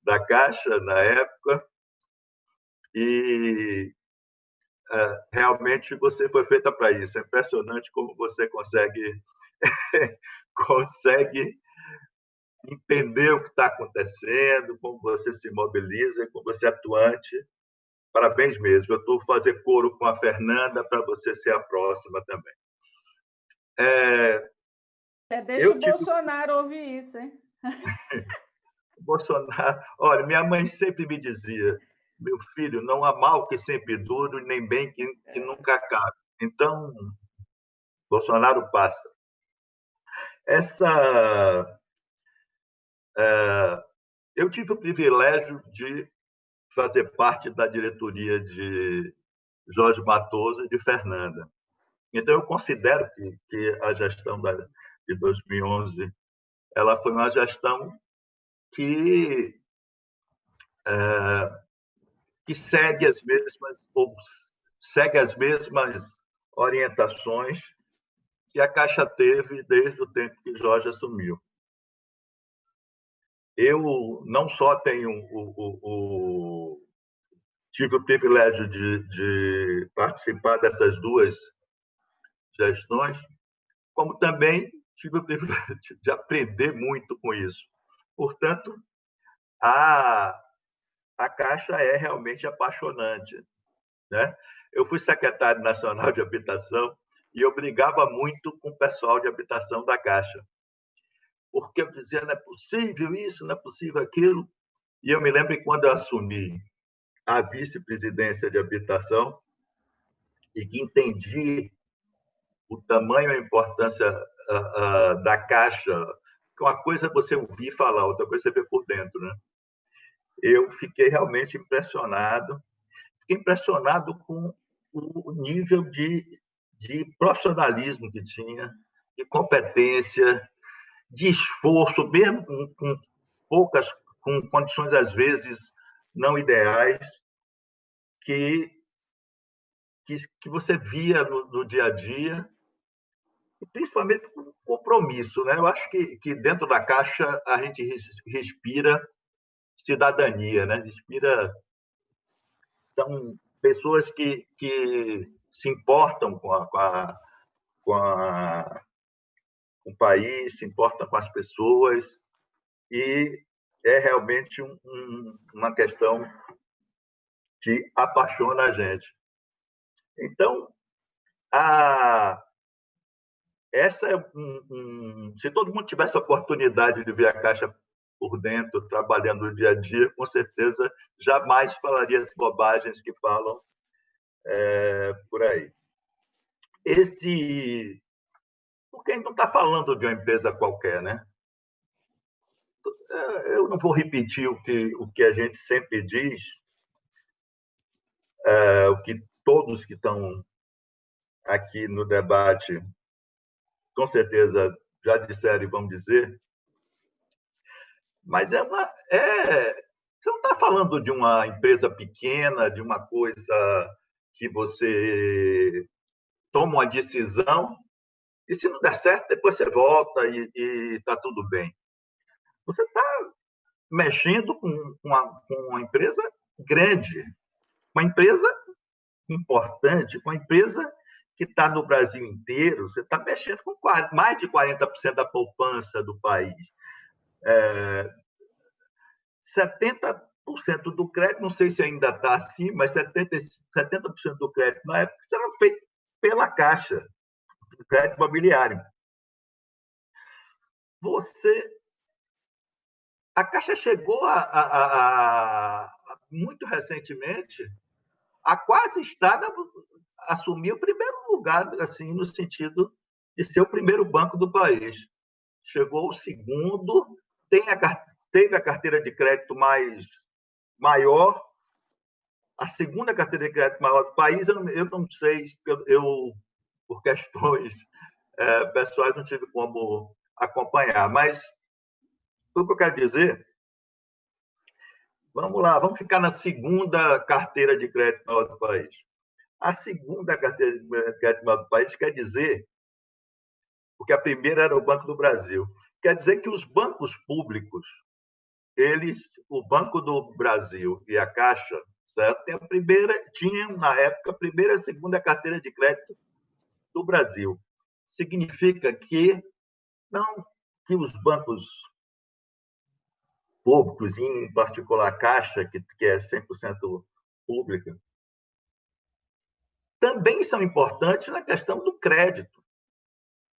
da Caixa, na época, e realmente você foi feita para isso. É impressionante como você consegue entender o que está acontecendo, como você se mobiliza, como você é atuante. Parabéns mesmo. Eu estou fazendo coro com a Fernanda para você ser a próxima também. Deixa o Bolsonaro ouvir isso, hein? Bolsonaro. Olha, minha mãe sempre me dizia: meu filho, não há mal que sempre dure, nem bem que nunca acabe. Então, Bolsonaro passa. Eu tive o privilégio de fazer parte da diretoria de Jorge Matoso e de Fernanda. Então, eu considero que a gestão de 2011 ela foi uma gestão que segue as mesmas orientações que a Caixa teve desde o tempo que Jorge assumiu. Eu não só tive o privilégio de participar dessas duas gestões, como também tive o privilégio de aprender muito com isso. Portanto, a Caixa é realmente apaixonante, né? Eu fui secretário nacional de habitação e eu brigava muito com o pessoal de habitação da Caixa, porque eu dizia, não é possível isso, não é possível aquilo. E eu me lembro que quando eu assumi a vice-presidência de habitação e que entendi o tamanho e a importância da Caixa, que uma coisa é você ouvir falar, outra coisa é você ver por dentro, né? Eu fiquei realmente impressionado. Fiquei impressionado com o nível de profissionalismo que tinha, de competência, de esforço, mesmo com condições, às vezes, não ideais, que você via no dia a dia, e principalmente com compromisso, né? Eu acho que dentro da Caixa a gente respira cidadania, né? São pessoas que se importam com o país, se importam com as pessoas, e é realmente uma questão que apaixona a gente. Então, se todo mundo tivesse a oportunidade de ver a Caixa por dentro, trabalhando no dia a dia, com certeza jamais falaria as bobagens que falam por aí. Porque a gente não está falando de uma empresa qualquer, né? Eu não vou repetir o que a gente sempre diz, o que todos que estão aqui no debate com certeza já disseram e vão dizer, mas você não está falando de uma empresa pequena, de uma coisa que você toma uma decisão e, se não der certo, depois você volta e está tudo bem. Você está mexendo com uma empresa grande, uma empresa importante, uma empresa que está no Brasil inteiro. Você está mexendo com mais de 40% da poupança do país. 70% do crédito, não sei se ainda está assim, mas 70% do crédito na época era feito pela Caixa, do crédito imobiliário. A Caixa chegou muito recentemente a quase assumir o primeiro lugar, assim, no sentido de ser o primeiro banco do país. chegou o segundo, teve a carteira de crédito maior, a segunda carteira de crédito maior do país. Eu não sei, por questões pessoais, não tive como acompanhar, mas o que eu quero dizer, vamos lá, vamos ficar na segunda carteira de crédito maior do país. A segunda carteira de crédito maior do país quer dizer, porque a primeira era o Banco do Brasil, quer dizer que os bancos públicos, o Banco do Brasil e a Caixa, certo? Tinham, na época, a primeira e a segunda carteira de crédito do Brasil. Significa que os bancos públicos, em particular a Caixa, que é 100% pública, também são importantes na questão do crédito.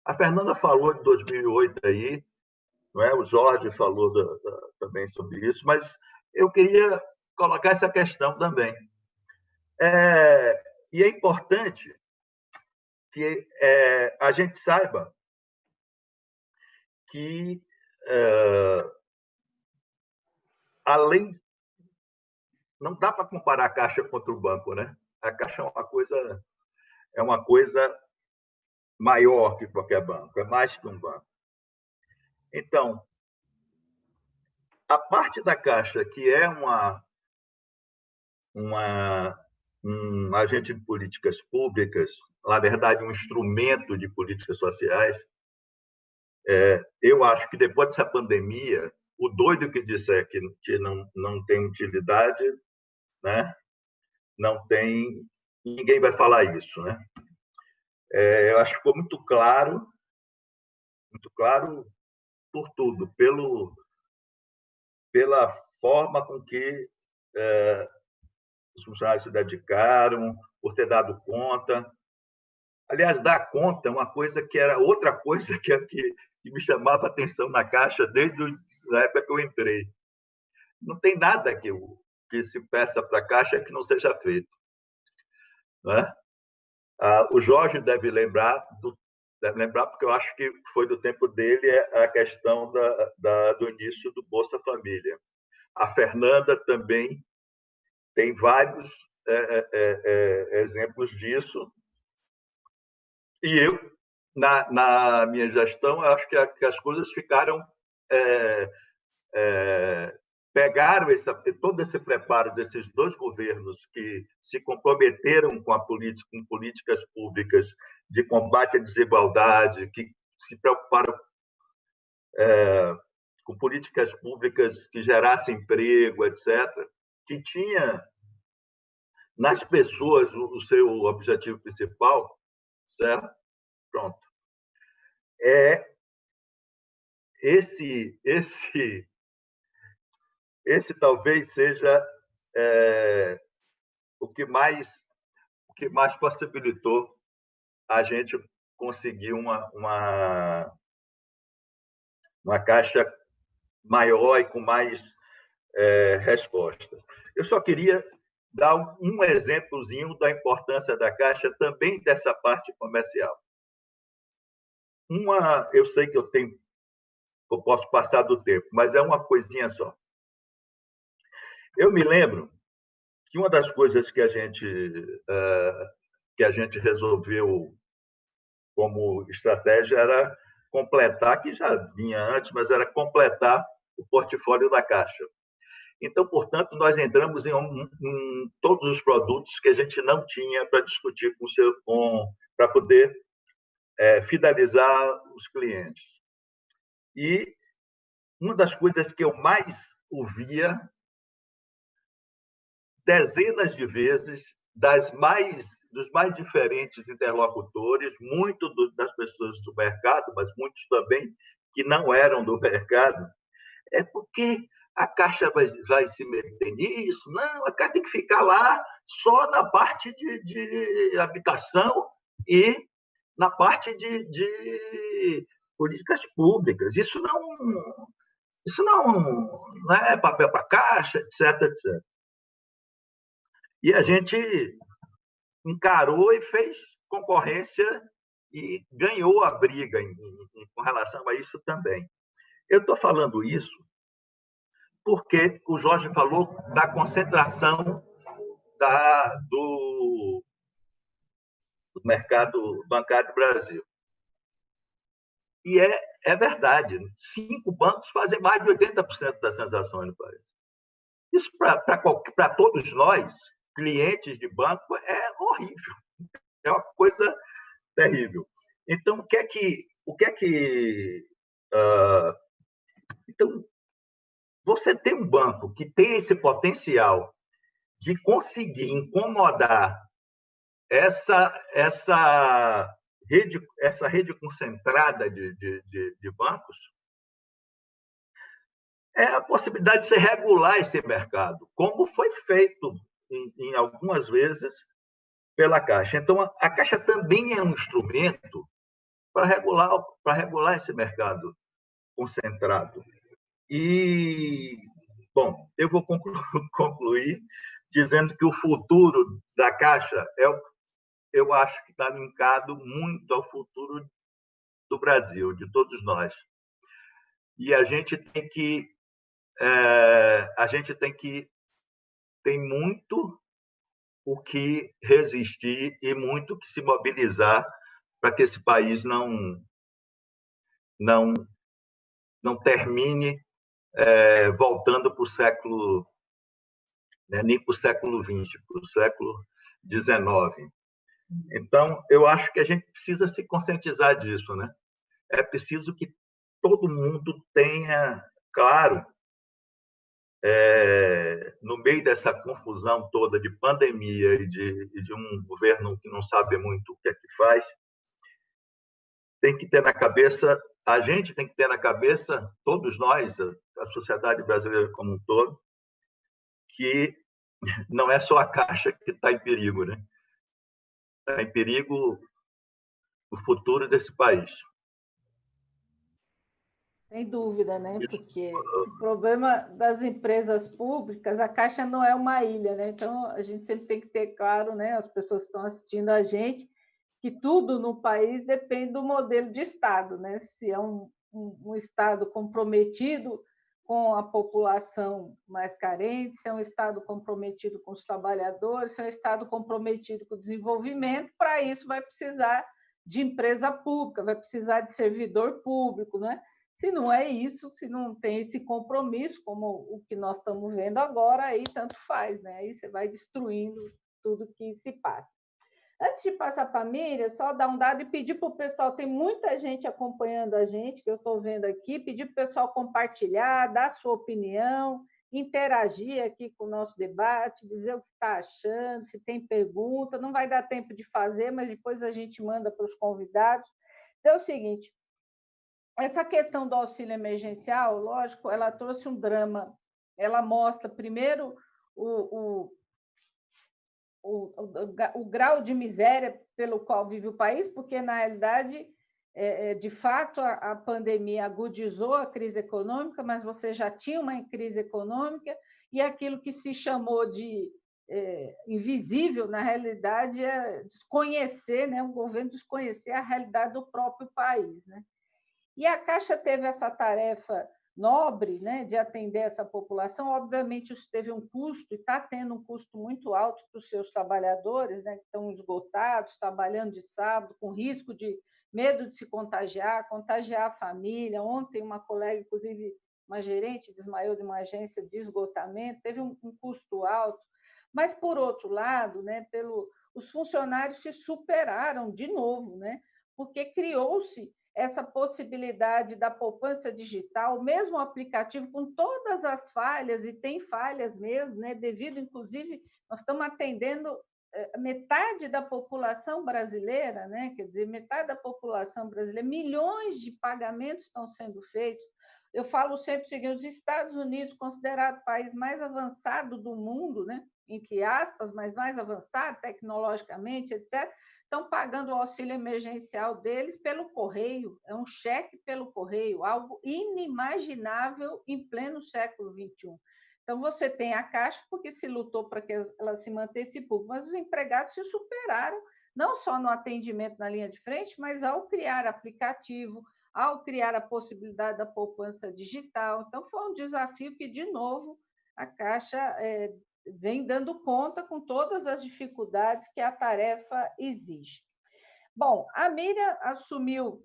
A Fernanda falou de 2008 aí, não é? O Jorge falou também sobre isso, mas eu queria colocar essa questão também. E é importante que a gente saiba que, além... Não dá para comparar a Caixa contra o banco, né? A Caixa é uma coisa maior que qualquer banco, é mais que um banco. Então, a parte da Caixa, que é um agente de políticas públicas, na verdade, um instrumento de políticas sociais, eu acho que depois dessa pandemia, o doido que disser que não tem utilidade, né? Ninguém vai falar isso, né? Eu acho que ficou muito claro por tudo, pela forma com que os funcionários se dedicaram, por ter dado conta. Aliás, dar conta é uma coisa que era outra coisa que me chamava a atenção na Caixa desde a época que eu entrei. Não tem nada que se peça para a Caixa que não seja feito, né? O Jorge deve lembrar, porque eu acho que foi do tempo dele a questão do início do Bolsa Família. A Fernanda também tem vários exemplos disso. E eu, na minha gestão, acho que as coisas ficaram... pegaram todo esse preparo desses dois governos que se comprometeram com políticas públicas de combate à desigualdade, que se preocuparam com políticas públicas que gerassem emprego, etc., que tinha nas pessoas o seu objetivo principal, certo? Pronto. Esse talvez seja o que mais possibilitou a gente conseguir uma Caixa maior e com mais respostas. Eu só queria dar um exemplozinho da importância da Caixa também dessa parte comercial. Eu sei que eu posso passar do tempo, mas é uma coisinha só. Eu me lembro que uma das coisas que a gente resolveu como estratégia era completar, que já vinha antes, mas era completar o portfólio da Caixa. Então, portanto, nós entramos em todos os produtos que a gente não tinha para discutir para poder fidelizar os clientes. E uma das coisas que eu mais ouvia dezenas de vezes dos mais diferentes interlocutores, muito das pessoas do mercado, mas muitos também que não eram do mercado, porque a Caixa vai se meter nisso? Não, a Caixa tem que ficar lá só na parte de habitação e na parte de políticas públicas. Isso não é papel para a Caixa, etc, etc. E a gente encarou e fez concorrência e ganhou a briga com relação a isso também. Eu estou falando isso porque o Jorge falou da concentração do mercado bancário do Brasil. E é verdade, 5 bancos fazem mais de 80% das transações no país. Isso, para todos nós, clientes de banco, é horrível. É uma coisa terrível. Então, então, você tem um banco que tem esse potencial de conseguir incomodar essa rede concentrada de bancos, é a possibilidade de se regular esse mercado, como foi feito em algumas vezes pela Caixa. Então, a Caixa também é um instrumento para regular esse mercado concentrado. E, bom, eu vou concluir dizendo que o futuro da Caixa eu acho que está linkado muito ao futuro do Brasil, de todos nós. E a gente tem muito o que resistir e muito o que se mobilizar para que esse país não termine voltando para o século, nem para o século XX, para o século XIX. Então, eu acho que a gente precisa se conscientizar disso, né? É preciso que todo mundo tenha claro, no meio dessa confusão toda de pandemia e de um governo que não sabe muito o que é que faz, tem que ter na cabeça, a gente tem que ter na cabeça, todos nós, a sociedade brasileira como um todo, que não é só a Caixa que está em perigo, né? Está em perigo o futuro desse país. Sem dúvida, né? Porque o problema das empresas públicas, a Caixa não é uma ilha, né? Então, a gente sempre tem que ter claro, né? As pessoas que estão assistindo a gente, que tudo no país depende do modelo de Estado, né? Se é um Estado comprometido com a população mais carente, se é um Estado comprometido com os trabalhadores, se é um Estado comprometido com o desenvolvimento, para isso vai precisar de empresa pública, vai precisar de servidor público, né? Se não é isso, se não tem esse compromisso, como o que nós estamos vendo agora, aí tanto faz, né? Aí você vai destruindo tudo que se passa. Antes de passar para a Miriam, só dar um dado e pedir para o pessoal, tem muita gente acompanhando a gente, que eu estou vendo aqui, pedir para o pessoal compartilhar, dar sua opinião, interagir aqui com o nosso debate, dizer o que está achando, se tem pergunta, não vai dar tempo de fazer, mas depois a gente manda para os convidados. Então, é o seguinte, essa questão do auxílio emergencial, lógico, ela trouxe um drama. Ela mostra, primeiro, o grau de miséria pelo qual vive o país, porque, na realidade, de fato, a pandemia agudizou a crise econômica, mas você já tinha uma crise econômica, e aquilo que se chamou de invisível, na realidade, é desconhecer, né? O governo desconhecer a realidade do próprio país, né? E a Caixa teve essa tarefa nobre, né, de atender essa população. Obviamente, isso teve um custo, e está tendo um custo muito alto para os seus trabalhadores, né, que estão esgotados, trabalhando de sábado, com risco de medo de se contagiar a família. Ontem, uma colega, inclusive uma gerente, desmaiou de uma agência de esgotamento, teve um custo alto. Mas, por outro lado, né, os funcionários se superaram de novo, né, porque criou-se essa possibilidade da poupança digital, mesmo o aplicativo com todas as falhas, e tem falhas mesmo, né? Devido, inclusive, nós estamos atendendo metade da população brasileira, né? Quer dizer, metade da população brasileira, milhões de pagamentos estão sendo feitos. Eu falo sempre o seguinte, os Estados Unidos, considerado o país mais avançado do mundo, né? Entre aspas, mas mais avançado tecnologicamente, etc., estão pagando o auxílio emergencial deles pelo correio, é um cheque pelo correio, algo inimaginável em pleno século XXI. Então, você tem a Caixa, porque se lutou para que ela se mantesse pública, mas os empregados se superaram não só no atendimento na linha de frente, mas ao criar aplicativo, ao criar a possibilidade da poupança digital. Então, foi um desafio que, de novo, a Caixa vem dando conta com todas as dificuldades que a tarefa exige. Bom, a Miriam assumiu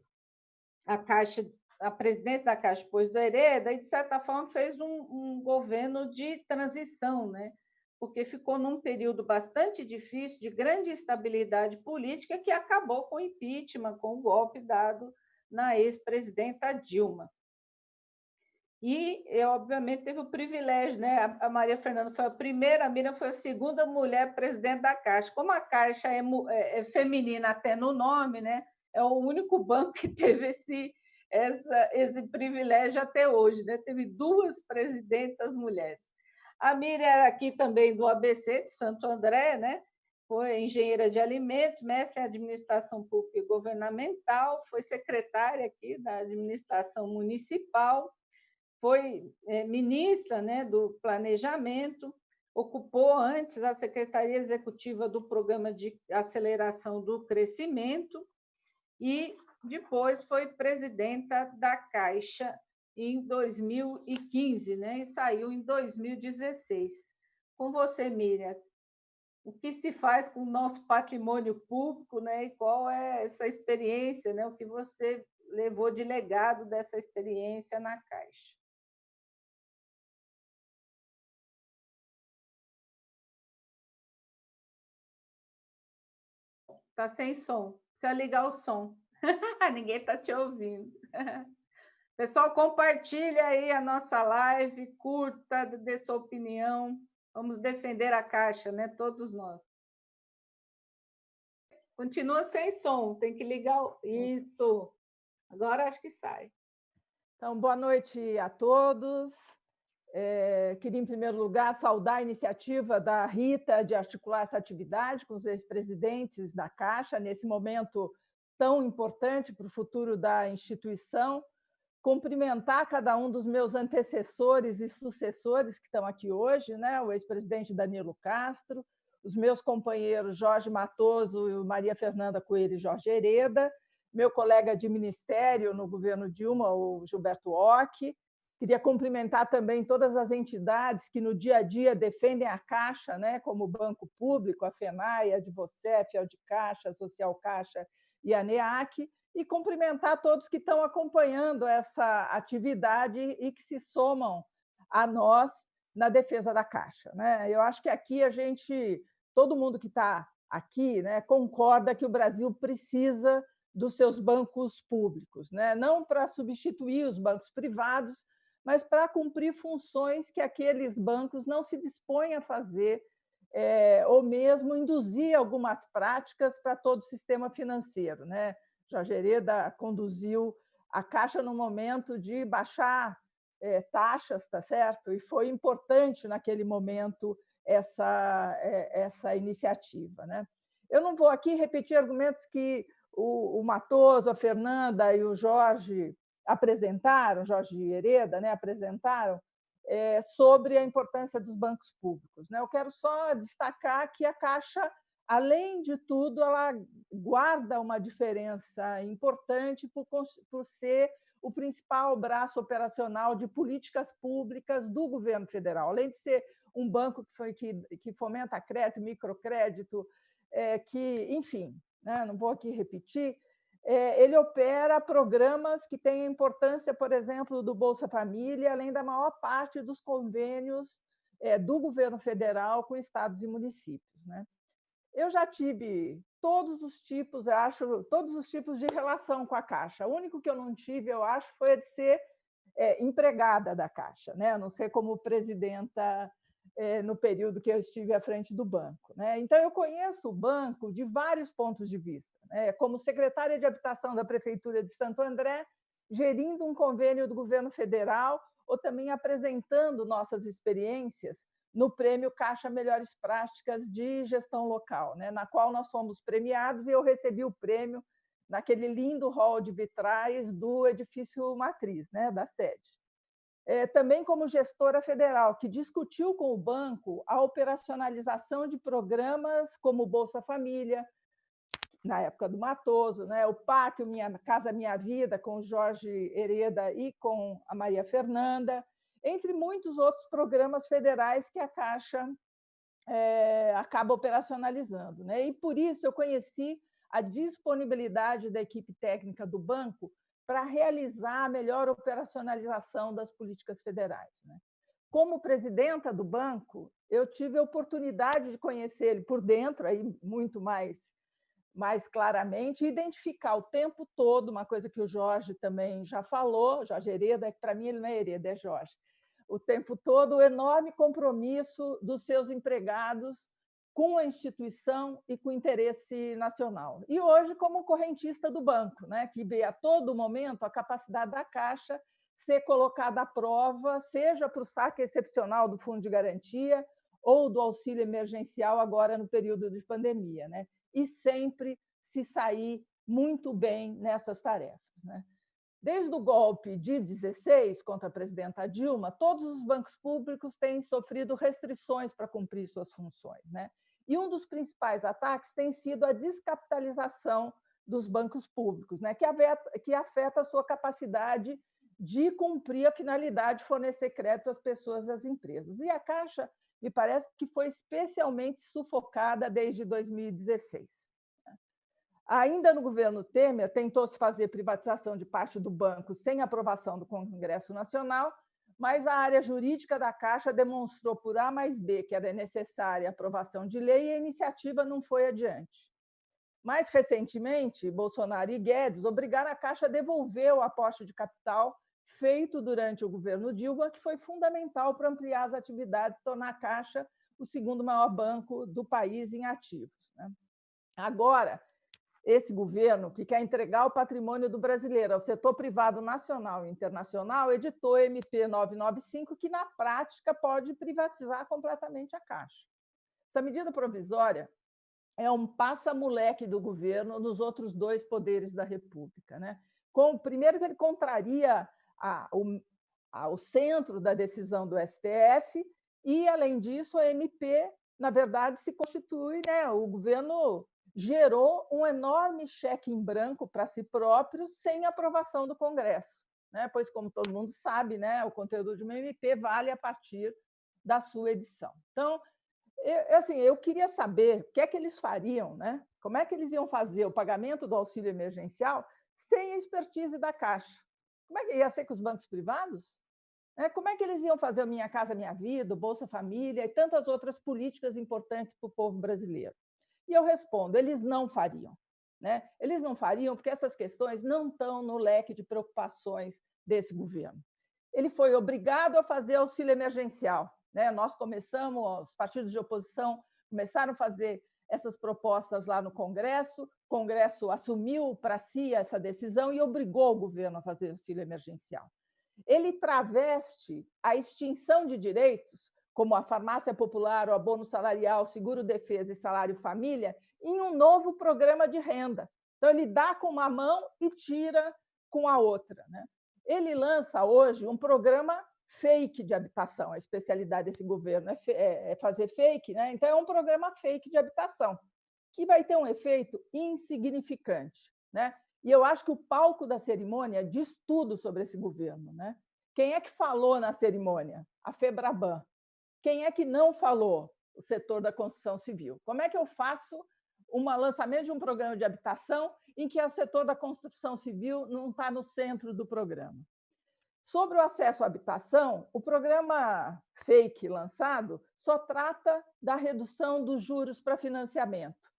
a presidência da Caixa depois do Hereda e, de certa forma, fez um governo de transição, né? Porque ficou num período bastante difícil, de grande instabilidade política, que acabou com o impeachment, com o golpe dado na ex-presidenta Dilma. E, obviamente, teve o privilégio, né? A Maria Fernanda foi a primeira, a Miriam foi a segunda mulher presidente da Caixa. Como a Caixa é feminina até no nome, né? É o único banco que teve esse privilégio até hoje, né? Teve 2 presidentas mulheres. A Miriam era aqui também do ABC de Santo André, né? Foi engenheira de alimentos, mestre em administração pública e governamental, foi secretária aqui da administração municipal, foi ministra, né, do Planejamento, ocupou antes a Secretaria Executiva do Programa de Aceleração do Crescimento e depois foi presidenta da Caixa em 2015, né, e saiu em 2016. Com você, Miriam, o que se faz com o nosso patrimônio público, né, e qual é essa experiência, né, o que você levou de legado dessa experiência na Caixa? Está sem som. Precisa ligar o som. Ninguém está te ouvindo. Pessoal, compartilha aí a nossa live, curta, dê sua opinião. Vamos defender a Caixa, né? Todos nós. Continua sem som, tem que ligar isso. Agora acho que sai. Então, boa noite a todos. Queria, em primeiro lugar, saudar a iniciativa da Rita de articular essa atividade com os ex-presidentes da Caixa, nesse momento tão importante para o futuro da instituição. Cumprimentar cada um dos meus antecessores e sucessores que estão aqui hoje, né? O ex-presidente Danilo Castro, os meus companheiros Jorge Matoso e Maria Fernanda Coelho e Jorge Hereda, meu colega de ministério no governo Dilma, o Gilberto Ock. Queria cumprimentar também todas as entidades que no dia a dia defendem a Caixa, né, como o Banco Público, a FENAI, a Advocef, a Audicaixa, a Social Caixa e a NEAC, e cumprimentar todos que estão acompanhando essa atividade e que se somam a nós na defesa da Caixa, né? Eu acho que aqui todo mundo que está aqui, né, concorda que o Brasil precisa dos seus bancos públicos, né? Não para substituir os bancos privados, mas para cumprir funções que aqueles bancos não se dispõem a fazer, ou mesmo induzir algumas práticas para todo o sistema financeiro, né? Jorge Hereda conduziu a Caixa no momento de baixar taxas, tá certo? E foi importante naquele momento essa iniciativa, né? Eu não vou aqui repetir argumentos que o Matoso, a Fernanda e o Jorge Hereda, né, apresentaram sobre a importância dos bancos públicos, né? Eu quero só destacar que a Caixa, além de tudo, ela guarda uma diferença importante por ser o principal braço operacional de políticas públicas do governo federal. Além de ser um banco que fomenta crédito, microcrédito, enfim, né, não vou aqui repetir, ele opera programas que têm importância, por exemplo, do Bolsa Família, além da maior parte dos convênios do governo federal com estados e municípios, né? Eu já tive todos os tipos de relação com a Caixa. O único que eu não tive, eu acho, foi a de ser empregada da Caixa, né? A não ser como presidenta no período que eu estive à frente do banco, né? Então, eu conheço o banco de vários pontos de vista, né? Como secretária de habitação da Prefeitura de Santo André, gerindo um convênio do governo federal, ou também apresentando nossas experiências no prêmio Caixa Melhores Práticas de Gestão Local, né? Na qual nós fomos premiados, e eu recebi o prêmio naquele lindo hall de vitrais do edifício matriz, né, da sede. Também como gestora federal, que discutiu com o banco a operacionalização de programas como Bolsa Família, na época do Matoso, né? O PAC, o Minha Casa Minha Vida, com o Jorge Hereda e com a Maria Fernanda, entre muitos outros programas federais que a Caixa acaba operacionalizando, né? E por isso eu conheci a disponibilidade da equipe técnica do banco para realizar a melhor operacionalização das políticas federais, né? Como presidenta do banco, eu tive a oportunidade de conhecer ele por dentro, aí muito mais claramente, e identificar o tempo todo, uma coisa que o Jorge também já falou, Jorge Hereda, que para mim ele não é Hereda, é Jorge, o tempo todo o enorme compromisso dos seus empregados com a instituição e com o interesse nacional. E hoje, como correntista do banco, né, que vê a todo momento a capacidade da Caixa ser colocada à prova, seja para o saque excepcional do Fundo de Garantia ou do auxílio emergencial agora no período de pandemia, né? E sempre se sair muito bem nessas tarefas, né? Desde o golpe de 16 contra a presidenta Dilma, todos os bancos públicos têm sofrido restrições para cumprir suas funções, né? E um dos principais ataques tem sido a descapitalização dos bancos públicos, né? Que afeta a sua capacidade de cumprir a finalidade de fornecer crédito às pessoas e às empresas. E a Caixa, me parece que foi especialmente sufocada desde 2016. Ainda no governo Temer, tentou-se fazer privatização de parte do banco sem aprovação do Congresso Nacional, mas a área jurídica da Caixa demonstrou por A mais B que era necessária a aprovação de lei e a iniciativa não foi adiante. Mais recentemente, Bolsonaro e Guedes obrigaram a Caixa a devolver o aporte de capital feito durante o governo Dilma, que foi fundamental para ampliar as atividades e tornar a Caixa o segundo maior banco do país em ativos, né? Agora, esse governo, que quer entregar o patrimônio do brasileiro ao setor privado nacional e internacional, editou MP 995, que, na prática, pode privatizar completamente a Caixa. Essa medida provisória é um passa-moleque do governo nos outros dois poderes da República, né? Primeiro, que ele contraria o centro da decisão do STF e, além disso, a MP, na verdade, se constitui, né? O governo gerou um enorme cheque em branco para si próprio sem aprovação do Congresso, né? Pois, como todo mundo sabe, né, o conteúdo de uma MP vale a partir da sua edição. Então, eu queria saber o que é que eles fariam, né? Como é que eles iam fazer o pagamento do auxílio emergencial sem a expertise da Caixa? Como é que ia ser com os bancos privados? Como é que eles iam fazer o Minha Casa Minha Vida, o Bolsa Família e tantas outras políticas importantes para o povo brasileiro? E eu respondo, eles não fariam, né? Eles não fariam porque essas questões não estão no leque de preocupações desse governo. Ele foi obrigado a fazer auxílio emergencial, né? Nós começamos, os partidos de oposição começaram a fazer essas propostas lá no Congresso, o Congresso assumiu para si essa decisão e obrigou o governo a fazer auxílio emergencial. Ele traveste a extinção de direitos, como a farmácia popular, o abono salarial, seguro-defesa e salário-família, em um novo programa de renda. Então, ele dá com uma mão e tira com a outra, né? Ele lança hoje um programa fake de habitação. A especialidade desse governo é fazer fake, né? Então, é um programa fake de habitação, que vai ter um efeito insignificante, né? E eu acho que o palco da cerimônia diz tudo sobre esse governo, né? Quem é que falou na cerimônia? A FEBRABAN. Quem é que não falou? O setor da construção civil. Como é que eu faço um lançamento de um programa de habitação em que o setor da construção civil não está no centro do programa? Sobre o acesso à habitação, o programa fake lançado só trata da redução dos juros para financiamento.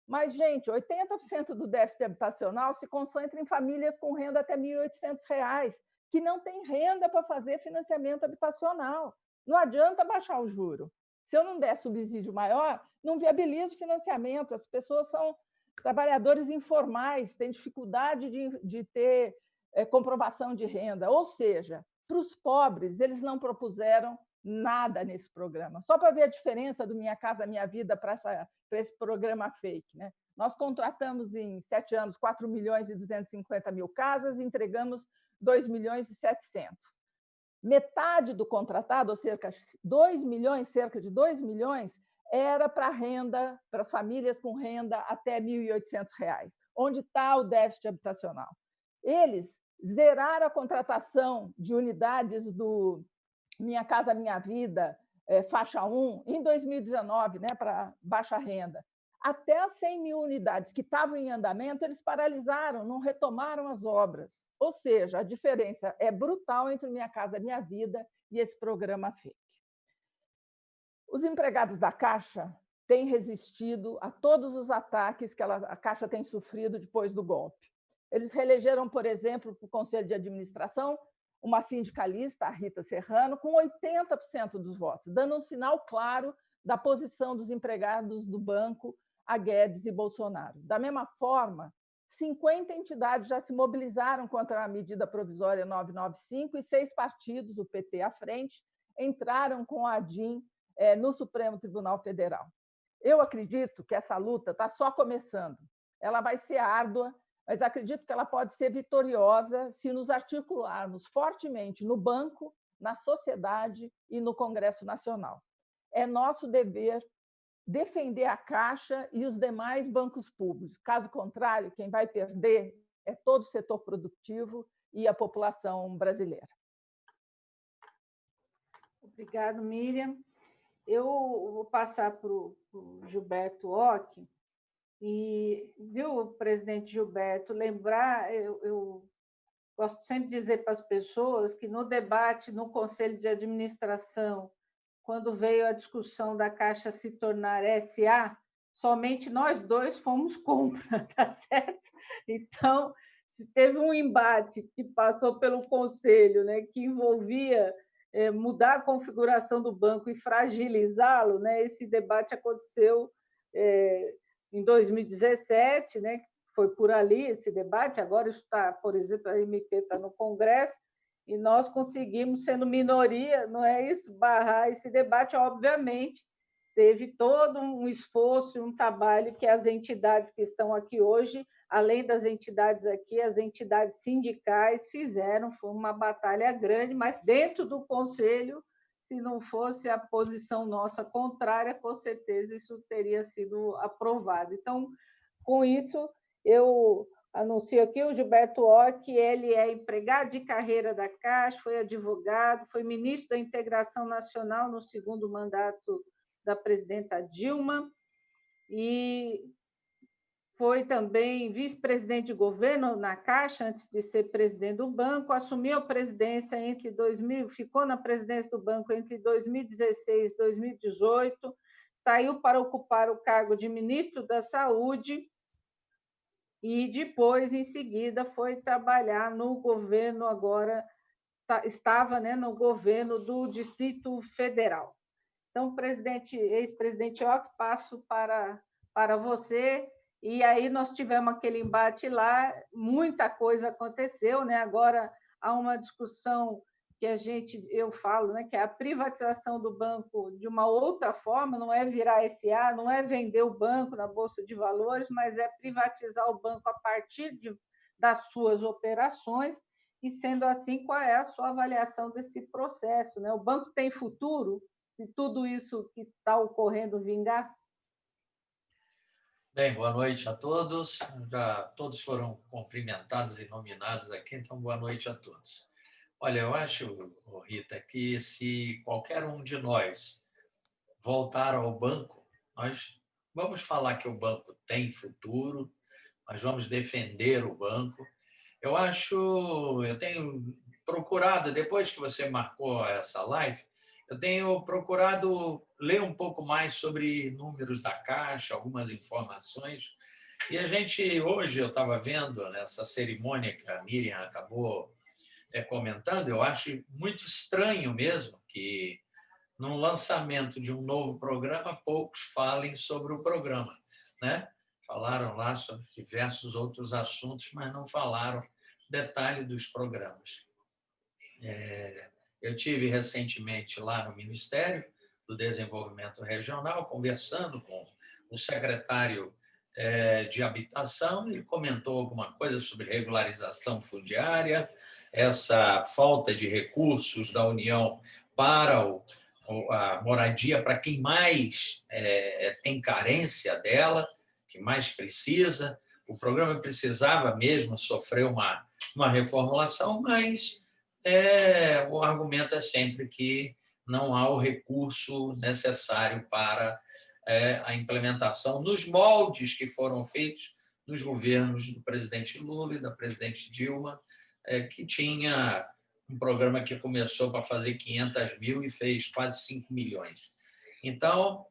Mas, gente, 80% do déficit habitacional se concentra em famílias com renda até R$ 1.800, que não têm renda para fazer financiamento habitacional. Não adianta baixar o juro. Se eu não der subsídio maior, não viabilizo o financiamento. As pessoas são trabalhadores informais, têm dificuldade de ter comprovação de renda. Ou seja, para os pobres, eles não propuseram nada nesse programa. Só para ver a diferença do Minha Casa Minha Vida para esse programa fake, né? Nós contratamos em 7 anos 4.250.000 casas e entregamos 2.700.000. Metade do contratado, ou cerca de 2 milhões, era para renda, para as famílias com renda até R$ 1.800. Onde está o déficit habitacional? Eles zeraram a contratação de unidades do Minha Casa Minha Vida, faixa 1, em 2019, né, para baixa renda. Até as 100 mil unidades que estavam em andamento, eles paralisaram, não retomaram as obras. Ou seja, a diferença é brutal entre o Minha Casa Minha Vida e esse programa fake. Os empregados da Caixa têm resistido a todos os ataques que a Caixa tem sofrido depois do golpe. Eles reelegeram, por exemplo, para o Conselho de Administração, uma sindicalista, a Rita Serrano, com 80% dos votos, dando um sinal claro da posição dos empregados do banco a Guedes e Bolsonaro. Da mesma forma, 50 entidades já se mobilizaram contra a medida provisória 995 e 6 partidos, o PT à frente, entraram com a ADIM no Supremo Tribunal Federal. Eu acredito que essa luta está só começando. Ela vai ser árdua, mas acredito que ela pode ser vitoriosa se nos articularmos fortemente no banco, na sociedade e no Congresso Nacional. É nosso dever defender a Caixa e os demais bancos públicos. Caso contrário, quem vai perder é todo o setor produtivo e a população brasileira. Obrigado, Miriam. Eu vou passar para o Gilberto Occhi. E, viu, presidente Gilberto, lembrar, eu gosto sempre de dizer para as pessoas que no debate no Conselho de Administração, quando veio a discussão da Caixa se tornar SA, somente nós dois fomos contra, tá certo? Então, se teve um embate que passou pelo Conselho, né, que envolvia mudar a configuração do banco e fragilizá-lo, né, esse debate aconteceu em 2017, né, foi por ali esse debate, agora está, por exemplo, a MP está no Congresso, e nós conseguimos, sendo minoria, não é isso, barrar esse debate. Obviamente, teve todo um esforço e um trabalho que as entidades que estão aqui hoje, além das entidades aqui, as entidades sindicais fizeram, foi uma batalha grande, mas dentro do Conselho, se não fosse a posição nossa contrária, com certeza isso teria sido aprovado. Então, com isso, eu anuncio aqui o Gilberto Occhi, ele é empregado de carreira da Caixa, foi advogado, foi ministro da Integração Nacional no segundo mandato da presidenta Dilma e foi também vice-presidente de governo na Caixa antes de ser presidente do banco, assumiu a presidência ficou na presidência do banco entre 2016 e 2018, saiu para ocupar o cargo de ministro da Saúde e depois, em seguida, foi trabalhar no governo, agora estava, né, no governo do Distrito Federal. Então, ex-presidente Occhi, passo para você. E aí nós tivemos aquele embate lá, muita coisa aconteceu, né? Agora há uma discussão que eu falo, né, que é a privatização do banco de uma outra forma, não é virar SA, não é vender o banco na Bolsa de Valores, mas é privatizar o banco a partir das suas operações, e sendo assim, qual é a sua avaliação desse processo, né? O banco tem futuro, se tudo isso que está ocorrendo vingar? Bem, boa noite a todos. Já todos foram cumprimentados e nominados aqui, então boa noite a todos. Olha, eu acho, Rita, que se qualquer um de nós voltar ao banco, nós vamos falar que o banco tem futuro, nós vamos defender o banco. Eu tenho procurado, depois que você marcou essa live, eu tenho procurado ler um pouco mais sobre números da Caixa, algumas informações. E hoje eu estava vendo nessa cerimônia que a Miriam acabou comentando, eu acho muito estranho mesmo que, no lançamento de um novo programa, poucos falem sobre o programa, né? Falaram lá sobre diversos outros assuntos, mas não falaram detalhe dos programas. Eu tive recentemente lá no Ministério do Desenvolvimento Regional, conversando com o secretário de Habitação, ele comentou alguma coisa sobre regularização fundiária, essa falta de recursos da União para a moradia para quem mais tem carência dela, que mais precisa. O programa precisava mesmo sofrer uma reformulação, mas o argumento é sempre que não há o recurso necessário para a implementação nos moldes que foram feitos nos governos do presidente Lula e da presidente Dilma, que tinha um programa que começou para fazer 500 mil e fez quase 5 milhões. Então,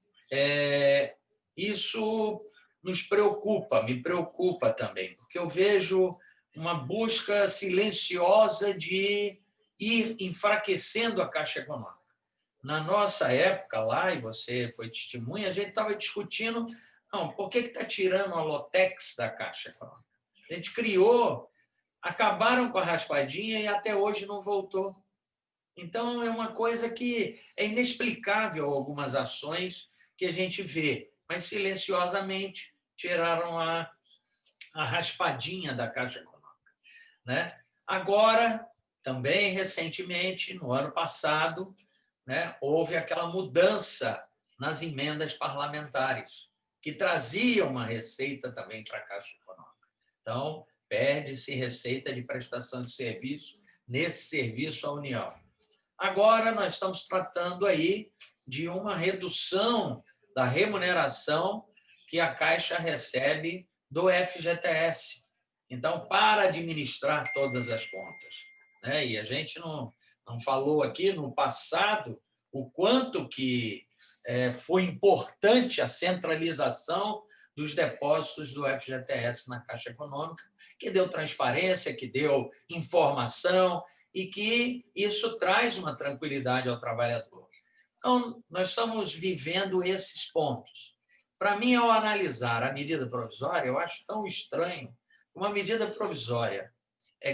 isso nos preocupa, me preocupa também, porque eu vejo uma busca silenciosa de ir enfraquecendo a Caixa Econômica. Na nossa época lá, e você foi testemunha, a gente estava discutindo, não, por que está tirando a Lotex da Caixa Econômica? A gente criou, acabaram com a raspadinha e até hoje não voltou. Então, é uma coisa que é inexplicável algumas ações que a gente vê, mas silenciosamente tiraram a raspadinha da Caixa Econômica, né? Agora, também recentemente, no ano passado, né, houve aquela mudança nas emendas parlamentares, que trazia uma receita também para a Caixa Econômica. Então, perde-se receita de prestação de serviço nesse serviço à União. Agora, nós estamos tratando aí de uma redução da remuneração que a Caixa recebe do FGTS. Então, para administrar todas as contas, né? E a gente não falou aqui no passado o quanto que foi importante a centralização dos depósitos do FGTS na Caixa Econômica, que deu transparência, que deu informação e que isso traz uma tranquilidade ao trabalhador. Então, nós estamos vivendo esses pontos. Para mim, ao analisar a medida provisória, eu acho tão estranho uma medida provisória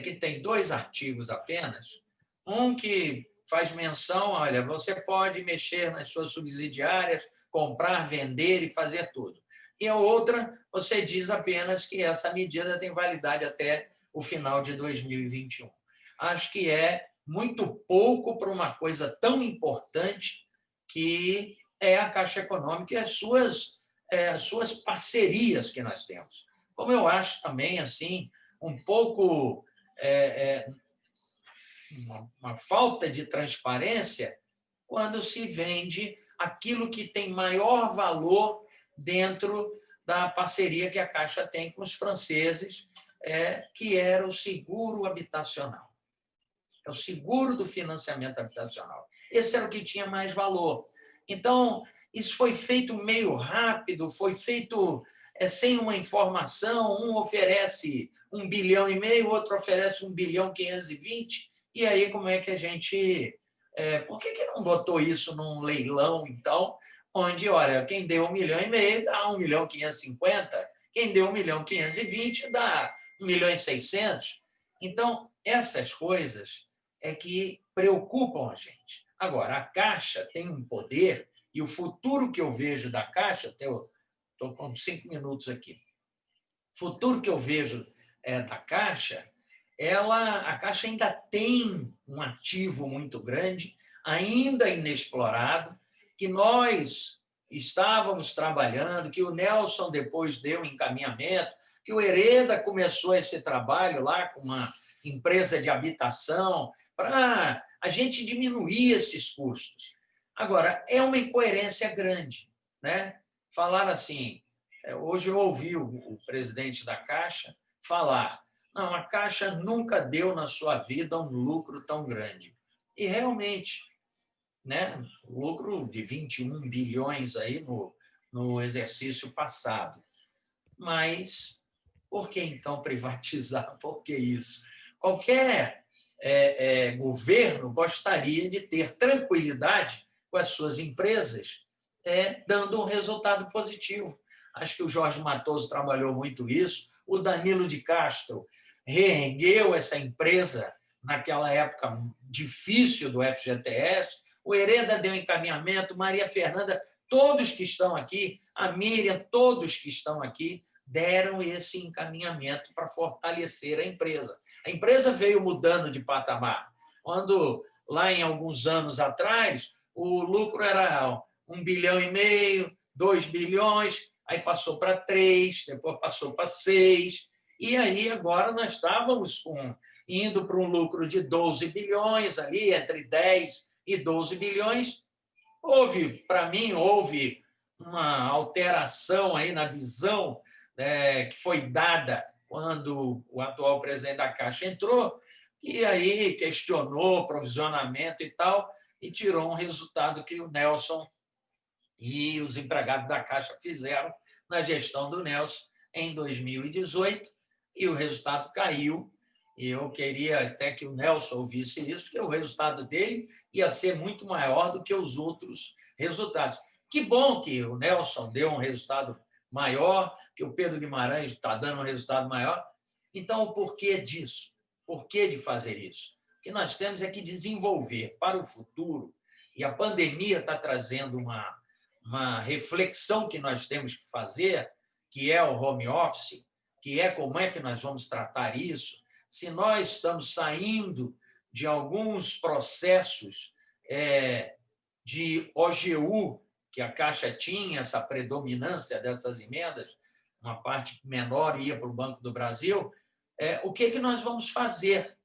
que tem 2 artigos apenas, um que faz menção, olha, você pode mexer nas suas subsidiárias, comprar, vender e fazer tudo. E a outra, você diz apenas que essa medida tem validade até o final de 2021. Acho que é muito pouco para uma coisa tão importante que é a Caixa Econômica e as suas parcerias que nós temos. Como eu acho também assim um pouco uma falta de transparência quando se vende aquilo que tem maior valor dentro da parceria que a Caixa tem com os franceses, que era o seguro habitacional. É o seguro do financiamento habitacional. Esse era o que tinha mais valor. Então, isso foi feito meio rápido, foi feito sem uma informação, um oferece 1,5 bilhão, o outro oferece 1,520 bilhão, e aí como é que a gente... por que não botou isso num leilão, então, onde, olha, quem deu 1,5 milhão dá 1,550 milhão, quem deu 1,520 milhão dá 1,600 milhão. Então, essas coisas é que preocupam a gente. Agora, a Caixa tem um poder, e o futuro que eu vejo da Caixa, estou com 5 minutos aqui, o futuro que eu vejo da Caixa, a Caixa ainda tem um ativo muito grande, ainda inexplorado, que nós estávamos trabalhando, que o Nelson depois deu encaminhamento, que o Hereda começou esse trabalho lá com uma empresa de habitação, para a gente diminuir esses custos. Agora, é uma incoerência grande, né? Falar assim, hoje eu ouvi o presidente da Caixa falar, não, a Caixa nunca deu na sua vida um lucro tão grande. E realmente, né, lucro de 21 bilhões aí no exercício passado. Mas por que então privatizar? Por que isso? Qualquer governo gostaria de ter tranquilidade com as suas empresas, dando um resultado positivo. Acho que o Jorge Matoso trabalhou muito isso, o Danilo de Castro reergueu essa empresa naquela época difícil do FGTS, o Hereda deu encaminhamento, Maria Fernanda, todos que estão aqui, a Miriam, todos que estão aqui, deram esse encaminhamento para fortalecer a empresa. A empresa veio mudando de patamar. Quando, lá em alguns anos atrás, o lucro era 1,5 bilhão, 2 bilhões, aí passou para 3, depois passou para 6, e aí agora nós estávamos indo para um lucro de 12 bilhões, ali entre 10 e 12 bilhões. Para mim, houve uma alteração aí na visão que foi dada quando o atual presidente da Caixa entrou, e aí questionou o provisionamento e tal, e tirou um resultado que o Nelson e os empregados da Caixa fizeram na gestão do Nelson em 2018, e o resultado caiu. E eu queria até que o Nelson ouvisse isso, porque o resultado dele ia ser muito maior do que os outros resultados. Que bom que o Nelson deu um resultado maior, que o Pedro Guimarães está dando um resultado maior. Então, o porquê disso? Por que de fazer isso? O que nós temos é que desenvolver para o futuro, e a pandemia está trazendo uma reflexão que nós temos que fazer, que é o home office, que é como é que nós vamos tratar isso, se nós estamos saindo de alguns processos de OGU, que a Caixa tinha essa predominância dessas emendas, uma parte menor ia para o Banco do Brasil, o que nós vamos fazer?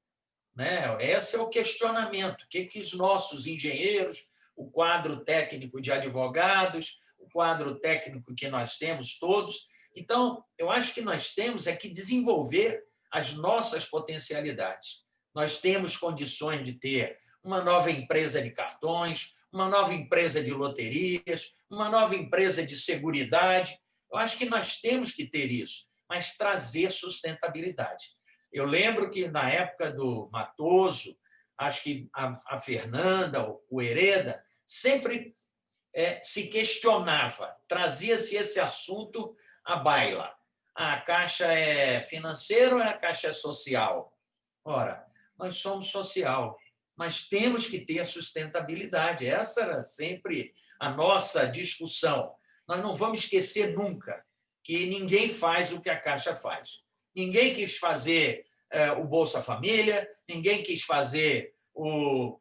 Né? Esse é o questionamento. O que os nossos engenheiros, o quadro técnico de advogados, o quadro técnico que nós temos todos. Então, eu acho que nós temos que desenvolver as nossas potencialidades. Nós temos condições de ter uma nova empresa de cartões, uma nova empresa de loterias, uma nova empresa de seguridade. Eu acho que nós temos que ter isso, mas trazer sustentabilidade. Eu lembro que, na época do Matoso, acho que a Fernanda, o Hereda, sempre se questionava, trazia-se esse assunto à baila. A Caixa é financeira ou a Caixa é social? Ora, nós somos social, mas temos que ter sustentabilidade. Essa era sempre a nossa discussão. Nós não vamos esquecer nunca que ninguém faz o que a Caixa faz. Ninguém quis fazer o Bolsa Família, ninguém quis fazer o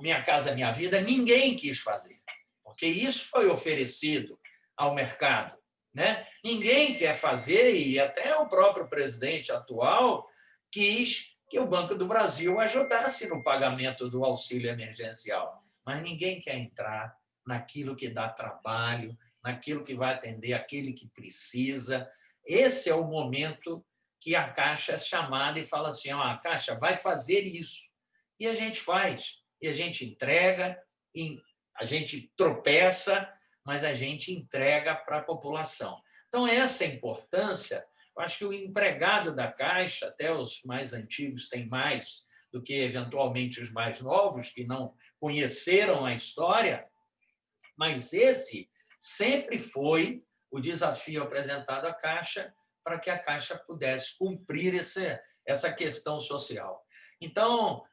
Minha Casa Minha Vida, ninguém quis fazer, porque isso foi oferecido ao mercado. Né? Ninguém quer fazer, e até o próprio presidente atual quis que o Banco do Brasil ajudasse no pagamento do auxílio emergencial, mas ninguém quer entrar naquilo que dá trabalho, naquilo que vai atender aquele que precisa. Esse é o momento que a Caixa é chamada e fala assim: a Caixa vai fazer isso. E a gente faz, e a gente entrega, e a gente tropeça, mas a gente entrega para a população. Então, essa importância, eu acho que o empregado da Caixa, até os mais antigos têm mais do que, eventualmente, os mais novos, que não conheceram a história, mas esse sempre foi o desafio apresentado à Caixa para que a Caixa pudesse cumprir essa questão social. Então,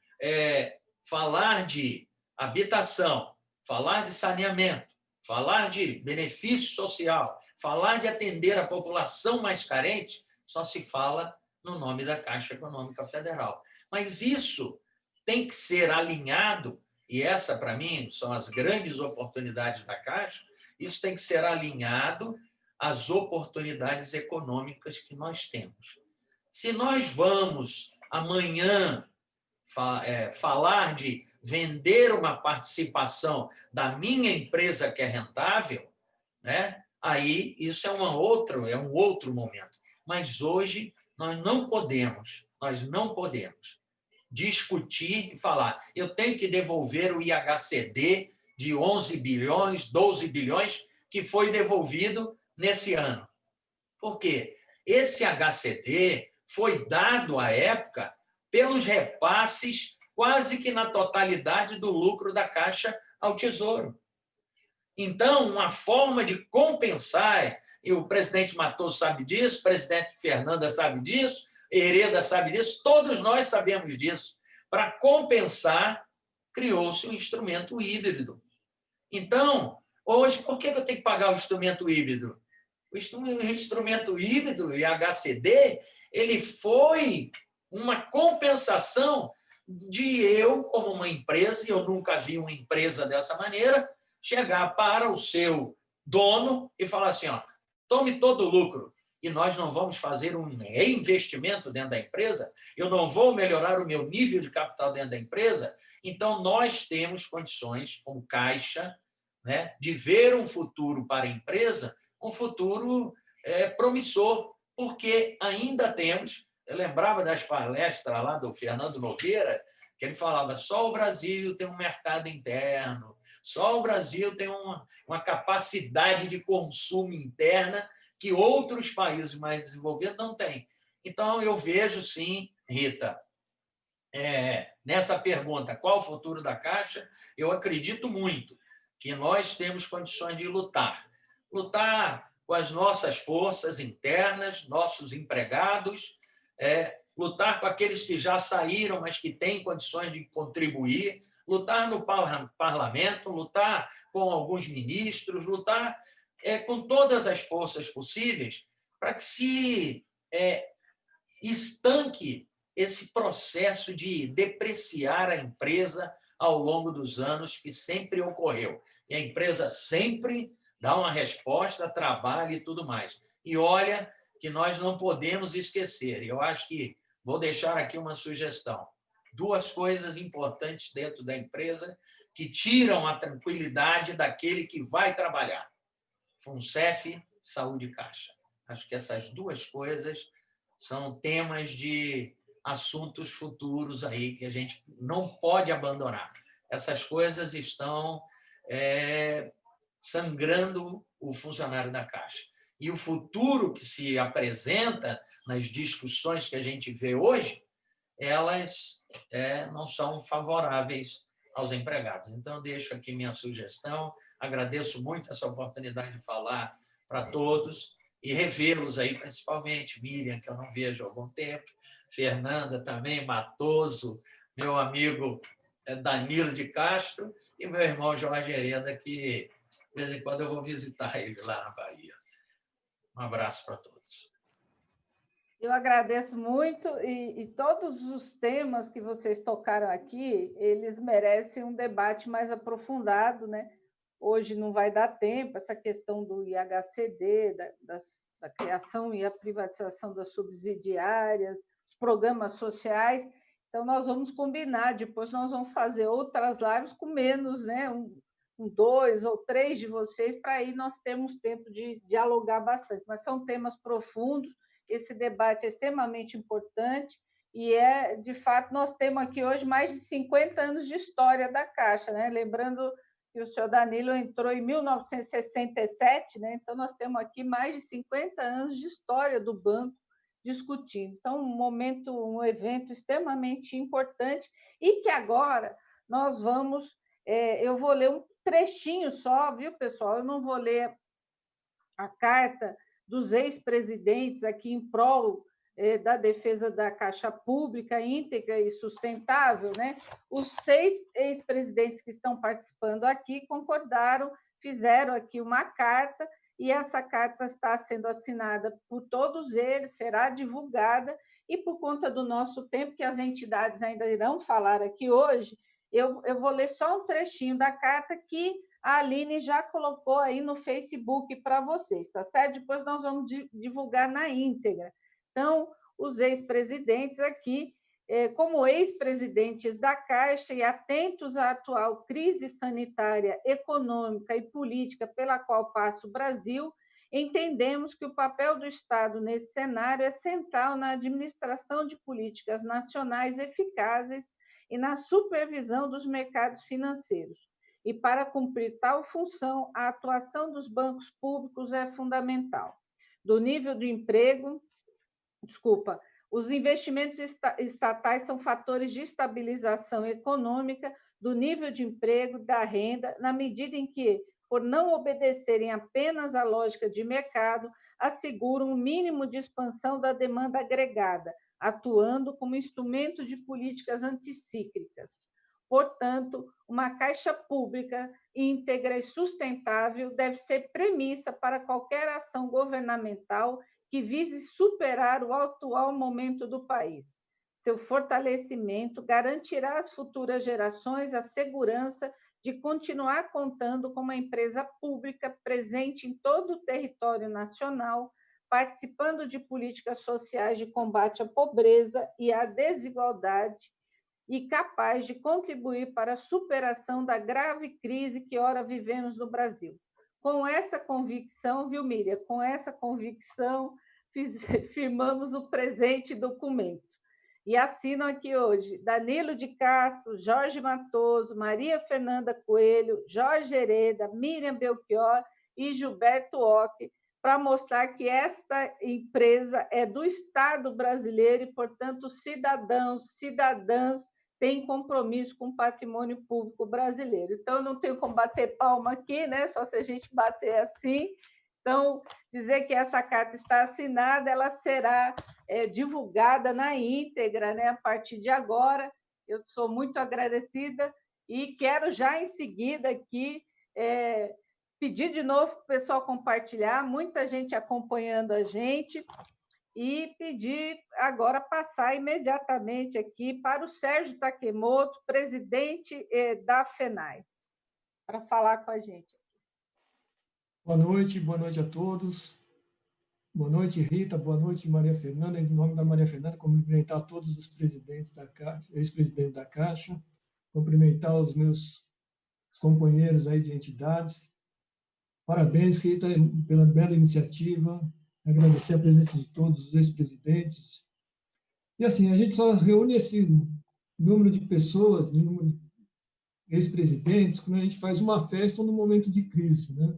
falar de habitação, falar de saneamento, falar de benefício social, falar de atender a população mais carente, só se fala no nome da Caixa Econômica Federal. Mas isso tem que ser alinhado, e essa, para mim, são as grandes oportunidades da Caixa, isso tem que ser alinhado às oportunidades econômicas que nós temos. Se nós vamos, amanhã, falar de vender uma participação da minha empresa que é rentável, né? Aí isso é um outro momento. Mas hoje nós não podemos discutir e falar: eu tenho que devolver o IHCD de 11 bilhões, 12 bilhões que foi devolvido nesse ano. Por quê? Esse HCD foi dado à época pelos repasses quase que na totalidade do lucro da Caixa ao Tesouro. Então, uma forma de compensar, e o presidente Matoso sabe disso, o presidente Fernanda sabe disso, Hereda sabe disso, todos nós sabemos disso. Para compensar, criou-se um instrumento híbrido. Então, hoje, por que eu tenho que pagar o instrumento híbrido? O instrumento híbrido, o IHCD, ele foi uma compensação de eu, como uma empresa, e eu nunca vi uma empresa dessa maneira, chegar para o seu dono e falar assim, ó, tome todo o lucro, e nós não vamos fazer um reinvestimento dentro da empresa, eu não vou melhorar o meu nível de capital dentro da empresa. Então, nós temos condições, como Caixa, né, de ver um futuro para a empresa, um futuro promissor, porque ainda temos, eu lembrava das palestras lá do Fernando Nogueira, que ele falava, só o Brasil tem um mercado interno, só o Brasil tem uma capacidade de consumo interna que outros países mais desenvolvidos não têm. Então, eu vejo, sim, Rita, nessa pergunta, qual o futuro da Caixa, eu acredito muito que nós temos condições de lutar. Lutar com as nossas forças internas, nossos empregados, lutar com aqueles que já saíram, mas que têm condições de contribuir, lutar no parlamento, lutar com alguns ministros, lutar com todas as forças possíveis para que se estanque esse processo de depreciar a empresa ao longo dos anos que sempre ocorreu. E a empresa sempre dá uma resposta, trabalha e tudo mais. E olha que nós não podemos esquecer, eu acho que vou deixar aqui uma sugestão, 2 coisas importantes dentro da empresa que tiram a tranquilidade daquele que vai trabalhar. FUNCEF, Saúde e Caixa. Acho que essas 2 coisas são temas de assuntos futuros aí que a gente não pode abandonar. Essas coisas estão sangrando o funcionário da Caixa. E o futuro que se apresenta nas discussões que a gente vê hoje, elas não são favoráveis aos empregados. Então, deixo aqui minha sugestão. Agradeço muito essa oportunidade de falar para todos e revê-los aí, principalmente Miriam, que eu não vejo há algum tempo, Fernanda também, Matoso, meu amigo Danilo de Castro e meu irmão Jorge Hereda, que de vez em quando eu vou visitar ele lá na Bahia. Um abraço para todos. Eu agradeço muito e todos os temas que vocês tocaram aqui, eles merecem um debate mais aprofundado, né? Hoje não vai dar tempo, essa questão do IHCD, da criação e a privatização das subsidiárias, os programas sociais. Então, nós vamos combinar, depois nós vamos fazer outras lives com menos, né? 2 ou 3 de vocês, para aí nós termos tempo de dialogar bastante. Mas são temas profundos, esse debate é extremamente importante e de fato, nós temos aqui hoje mais de 50 anos de história da Caixa, né? Lembrando que o senhor Danilo entrou em 1967, né? Então, nós temos aqui mais de 50 anos de história do banco discutindo. Então, um evento extremamente importante e que agora nós vamos... eu vou ler um trechinho só, viu, pessoal? Eu não vou ler a carta dos ex-presidentes aqui em prol da defesa da Caixa Pública íntegra e sustentável, né? Os 6 ex-presidentes que estão participando aqui concordaram, fizeram aqui uma carta, e essa carta está sendo assinada por todos eles, será divulgada, e por conta do nosso tempo, que as entidades ainda irão falar aqui hoje, eu vou ler só um trechinho da carta que a Aline já colocou aí no Facebook para vocês, tá certo? Depois nós vamos divulgar na íntegra. Então, os ex-presidentes aqui, como ex-presidentes da Caixa e atentos à atual crise sanitária, econômica e política pela qual passa o Brasil, entendemos que o papel do Estado nesse cenário é central na administração de políticas nacionais eficazes e na supervisão dos mercados financeiros. E para cumprir tal função, a atuação dos bancos públicos é fundamental. Do nível do emprego, os investimentos estatais são fatores de estabilização econômica do nível de emprego, da renda, na medida em que, por não obedecerem apenas à lógica de mercado, asseguram um mínimo de expansão da demanda agregada, atuando como instrumento de políticas anticíclicas. Portanto, uma Caixa Pública íntegra e sustentável deve ser premissa para qualquer ação governamental que vise superar o atual momento do país. seu fortalecimento garantirá às futuras gerações a segurança de continuar contando com uma empresa pública presente em todo o território nacional, participando de políticas sociais de combate à pobreza e à desigualdade e capaz de contribuir para a superação da grave crise que ora vivemos no Brasil. Com essa convicção, viu, Miriam? Com essa convicção, firmamos o presente documento. E assinam aqui hoje Danilo de Castro, Jorge Matoso, Maria Fernanda Coelho, Jorge Hereda, Miriam Belchior e Gilberto Occhi, para mostrar que esta empresa é do Estado brasileiro e, portanto, cidadãos, cidadãs têm compromisso com o patrimônio público brasileiro. Então, eu não tenho como bater palma aqui, né? Só se a gente bater assim. Então, dizer que essa carta está assinada, ela será divulgada na íntegra, né, a partir de agora. Eu sou muito agradecida e quero já em seguida aqui pedir de novo para o pessoal compartilhar, muita gente acompanhando a gente, e pedir agora passar imediatamente aqui para o Sérgio Takemoto, presidente da FENAI, para falar com a gente. Boa noite a todos. Boa noite, Rita, boa noite, Maria Fernanda. Em nome da Maria Fernanda, cumprimentar todos os presidentes da Caixa, ex-presidente da Caixa, cumprimentar os meus companheiros aí de entidades. Parabéns, Rita, pela bela iniciativa. Agradecer a presença de todos os ex-presidentes. E assim, a gente só reúne esse número de pessoas, número de ex-presidentes, quando a gente faz uma festa ou no momento de crise, né?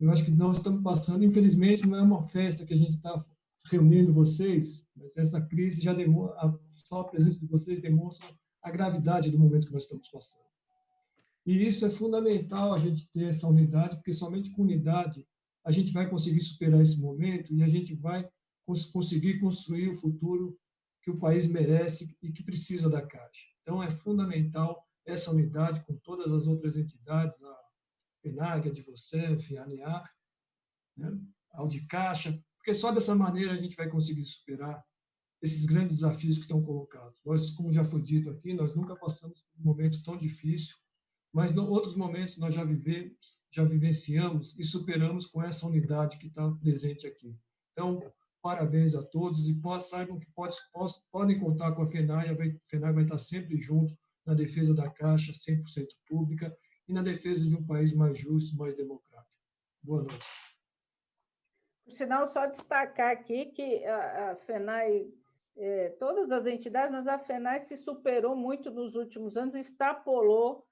Eu acho que nós estamos passando, infelizmente, não é uma festa que a gente está reunindo vocês, mas essa crise já demonstra, só a presença de vocês demonstra a gravidade do momento que nós estamos passando. E isso é fundamental, a gente ter essa unidade, porque somente com unidade a gente vai conseguir superar esse momento e a gente vai conseguir construir o futuro que o país merece e que precisa da Caixa. Então, é fundamental essa unidade com todas as outras entidades, a FENAG, a de você, a ANEAR, né? A Audicaixa, porque só dessa maneira a gente vai conseguir superar esses grandes desafios que estão colocados. Nós, como já foi dito aqui, nós nunca passamos por um momento tão difícil, mas em outros momentos nós já vivenciamos e superamos com essa unidade que está presente aqui. Então, parabéns a todos e saibam que podem contar com a FENAI. A FENAI vai estar sempre junto na defesa da Caixa 100% pública e na defesa de um país mais justo, mais democrático. Boa noite. Por sinal, só destacar aqui que a FENAI, todas as entidades, mas a FENAI se superou muito nos últimos anos, extrapolou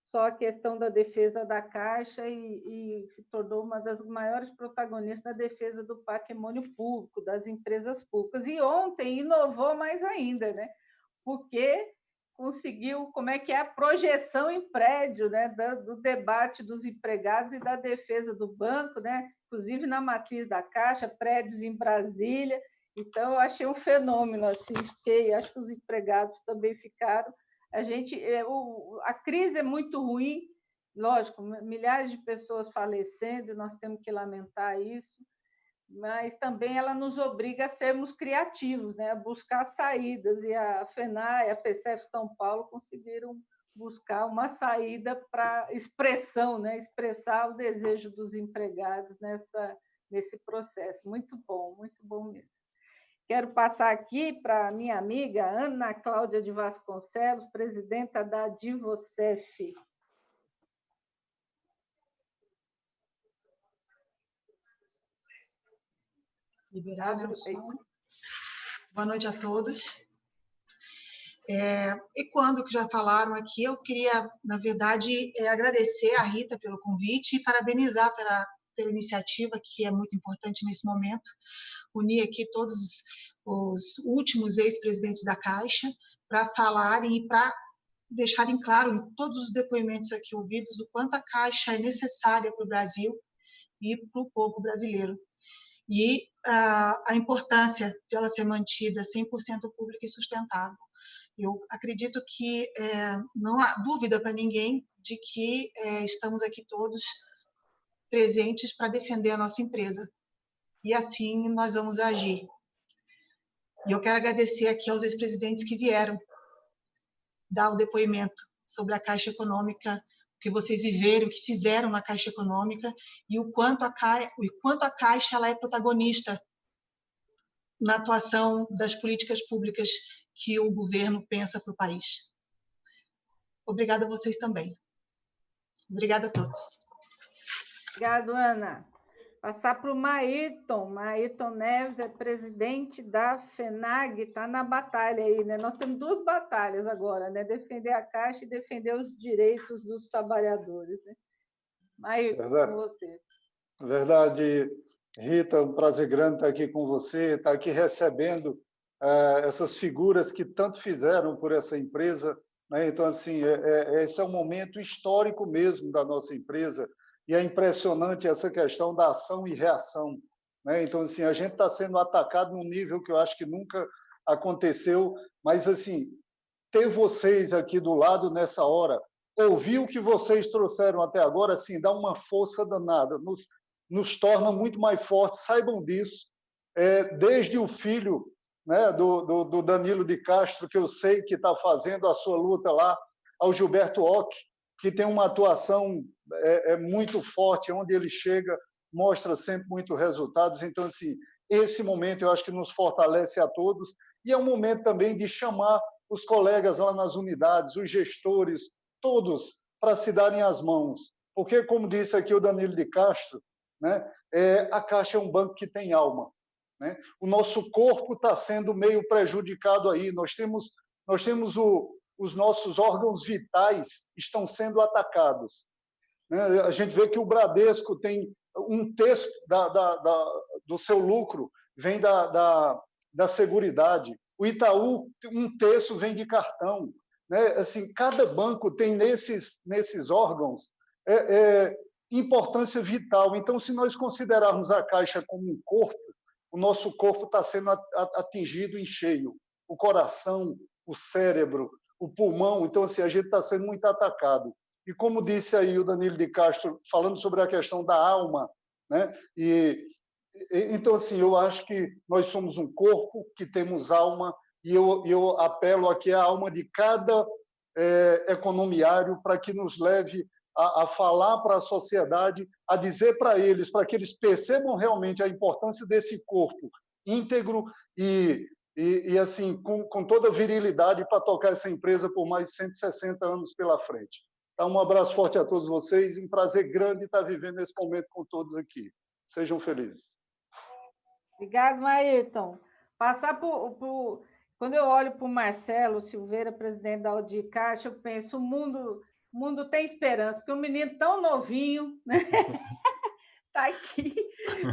só a questão da defesa da Caixa e se tornou uma das maiores protagonistas da defesa do patrimônio público, das empresas públicas. E ontem inovou mais ainda, né? Porque conseguiu, como é que é a projeção em prédio, né, do debate dos empregados e da defesa do banco, né, inclusive na matriz da Caixa, prédios em Brasília. Então, eu achei um fenômeno, assim, acho que os empregados também ficaram. A crise é muito ruim, lógico, milhares de pessoas falecendo, e nós temos que lamentar isso, mas também ela nos obriga a sermos criativos, né? A buscar saídas, e a FENAI, a PCF São Paulo conseguiram buscar uma saída para expressão, né? Expressar o desejo dos empregados nesse processo. Muito bom mesmo. Quero passar aqui para a minha amiga Ana Cláudia de Vasconcelos, presidenta da Divocef. Liberar, né, o som. Boa noite a todos. E quando que já falaram aqui, eu queria, na verdade, agradecer a Rita pelo convite e parabenizar pela iniciativa, que é muito importante nesse momento, unir aqui todos os últimos ex-presidentes da Caixa para falarem e para deixarem claro em todos os depoimentos aqui ouvidos o quanto a Caixa é necessária para o Brasil e para o povo brasileiro. E a importância de ela ser mantida 100% pública e sustentável. Eu acredito que não há dúvida para ninguém de que estamos aqui todos presentes para defender a nossa empresa. E assim nós vamos agir. E eu quero agradecer aqui aos ex-presidentes que vieram dar o depoimento sobre a Caixa Econômica, o que vocês viveram, o que fizeram na Caixa Econômica e o quanto a Caixa ela é protagonista na atuação das políticas públicas que o governo pensa para o país. Obrigada a vocês também. Obrigada a todos. Obrigada, Ana. Passar para o Maírton. Maírton Neves é presidente da FENAG, está na batalha aí, né? Nós temos duas batalhas agora, né? Defender a Caixa e defender os direitos dos trabalhadores. Né? Maírton, com você. Verdade, Rita, um prazer grande estar aqui com você, estar aqui recebendo essas figuras que tanto fizeram por essa empresa. Né? Então, assim, esse é um momento histórico mesmo da nossa empresa. E é impressionante essa questão da ação e reação. Né? Então, assim, a gente está sendo atacado num nível que eu acho que nunca aconteceu, mas, assim, ter vocês aqui do lado nessa hora, ouvir o que vocês trouxeram até agora, assim, dá uma força danada, nos torna muito mais fortes, saibam disso. Desde o filho, né, do Danilo de Castro, que eu sei que está fazendo a sua luta lá, ao Gilberto Ock, que tem uma atuação muito forte, onde ele chega, mostra sempre muitos resultados. Então, assim, esse momento eu acho que nos fortalece a todos e é um momento também de chamar os colegas lá nas unidades, os gestores, todos, para se darem as mãos. Porque, como disse aqui o Danilo de Castro, né, a Caixa é um banco que tem alma. Né? O nosso corpo está sendo meio prejudicado aí. Nós temos os nossos órgãos vitais estão sendo atacados. Né? A gente vê que o Bradesco tem um terço do seu lucro vem da Seguridade. O Itaú, um terço vem de cartão. Né? Assim, cada banco tem nesses órgãos importância vital. Então, se nós considerarmos a Caixa como um corpo, o nosso corpo está sendo atingido em cheio. O coração, o cérebro, o pulmão, então assim, a gente está sendo muito atacado. E como disse aí o Danilo de Castro, falando sobre a questão da alma, né? Então assim, eu acho que nós somos um corpo que temos alma e eu apelo aqui à alma de cada economiário para que nos leve a falar para a sociedade, a dizer para eles, para que eles percebam realmente a importância desse corpo íntegro e assim, com toda a virilidade para tocar essa empresa por mais de 160 anos pela frente. Então, um abraço forte a todos vocês e um prazer grande estar vivendo esse momento com todos aqui. Sejam felizes. Obrigado, Maírton. Quando eu olho para o Marcelo Silveira, presidente da Audi Caixa, eu penso, o mundo tem esperança, porque um menino tão novinho, né? Está aqui,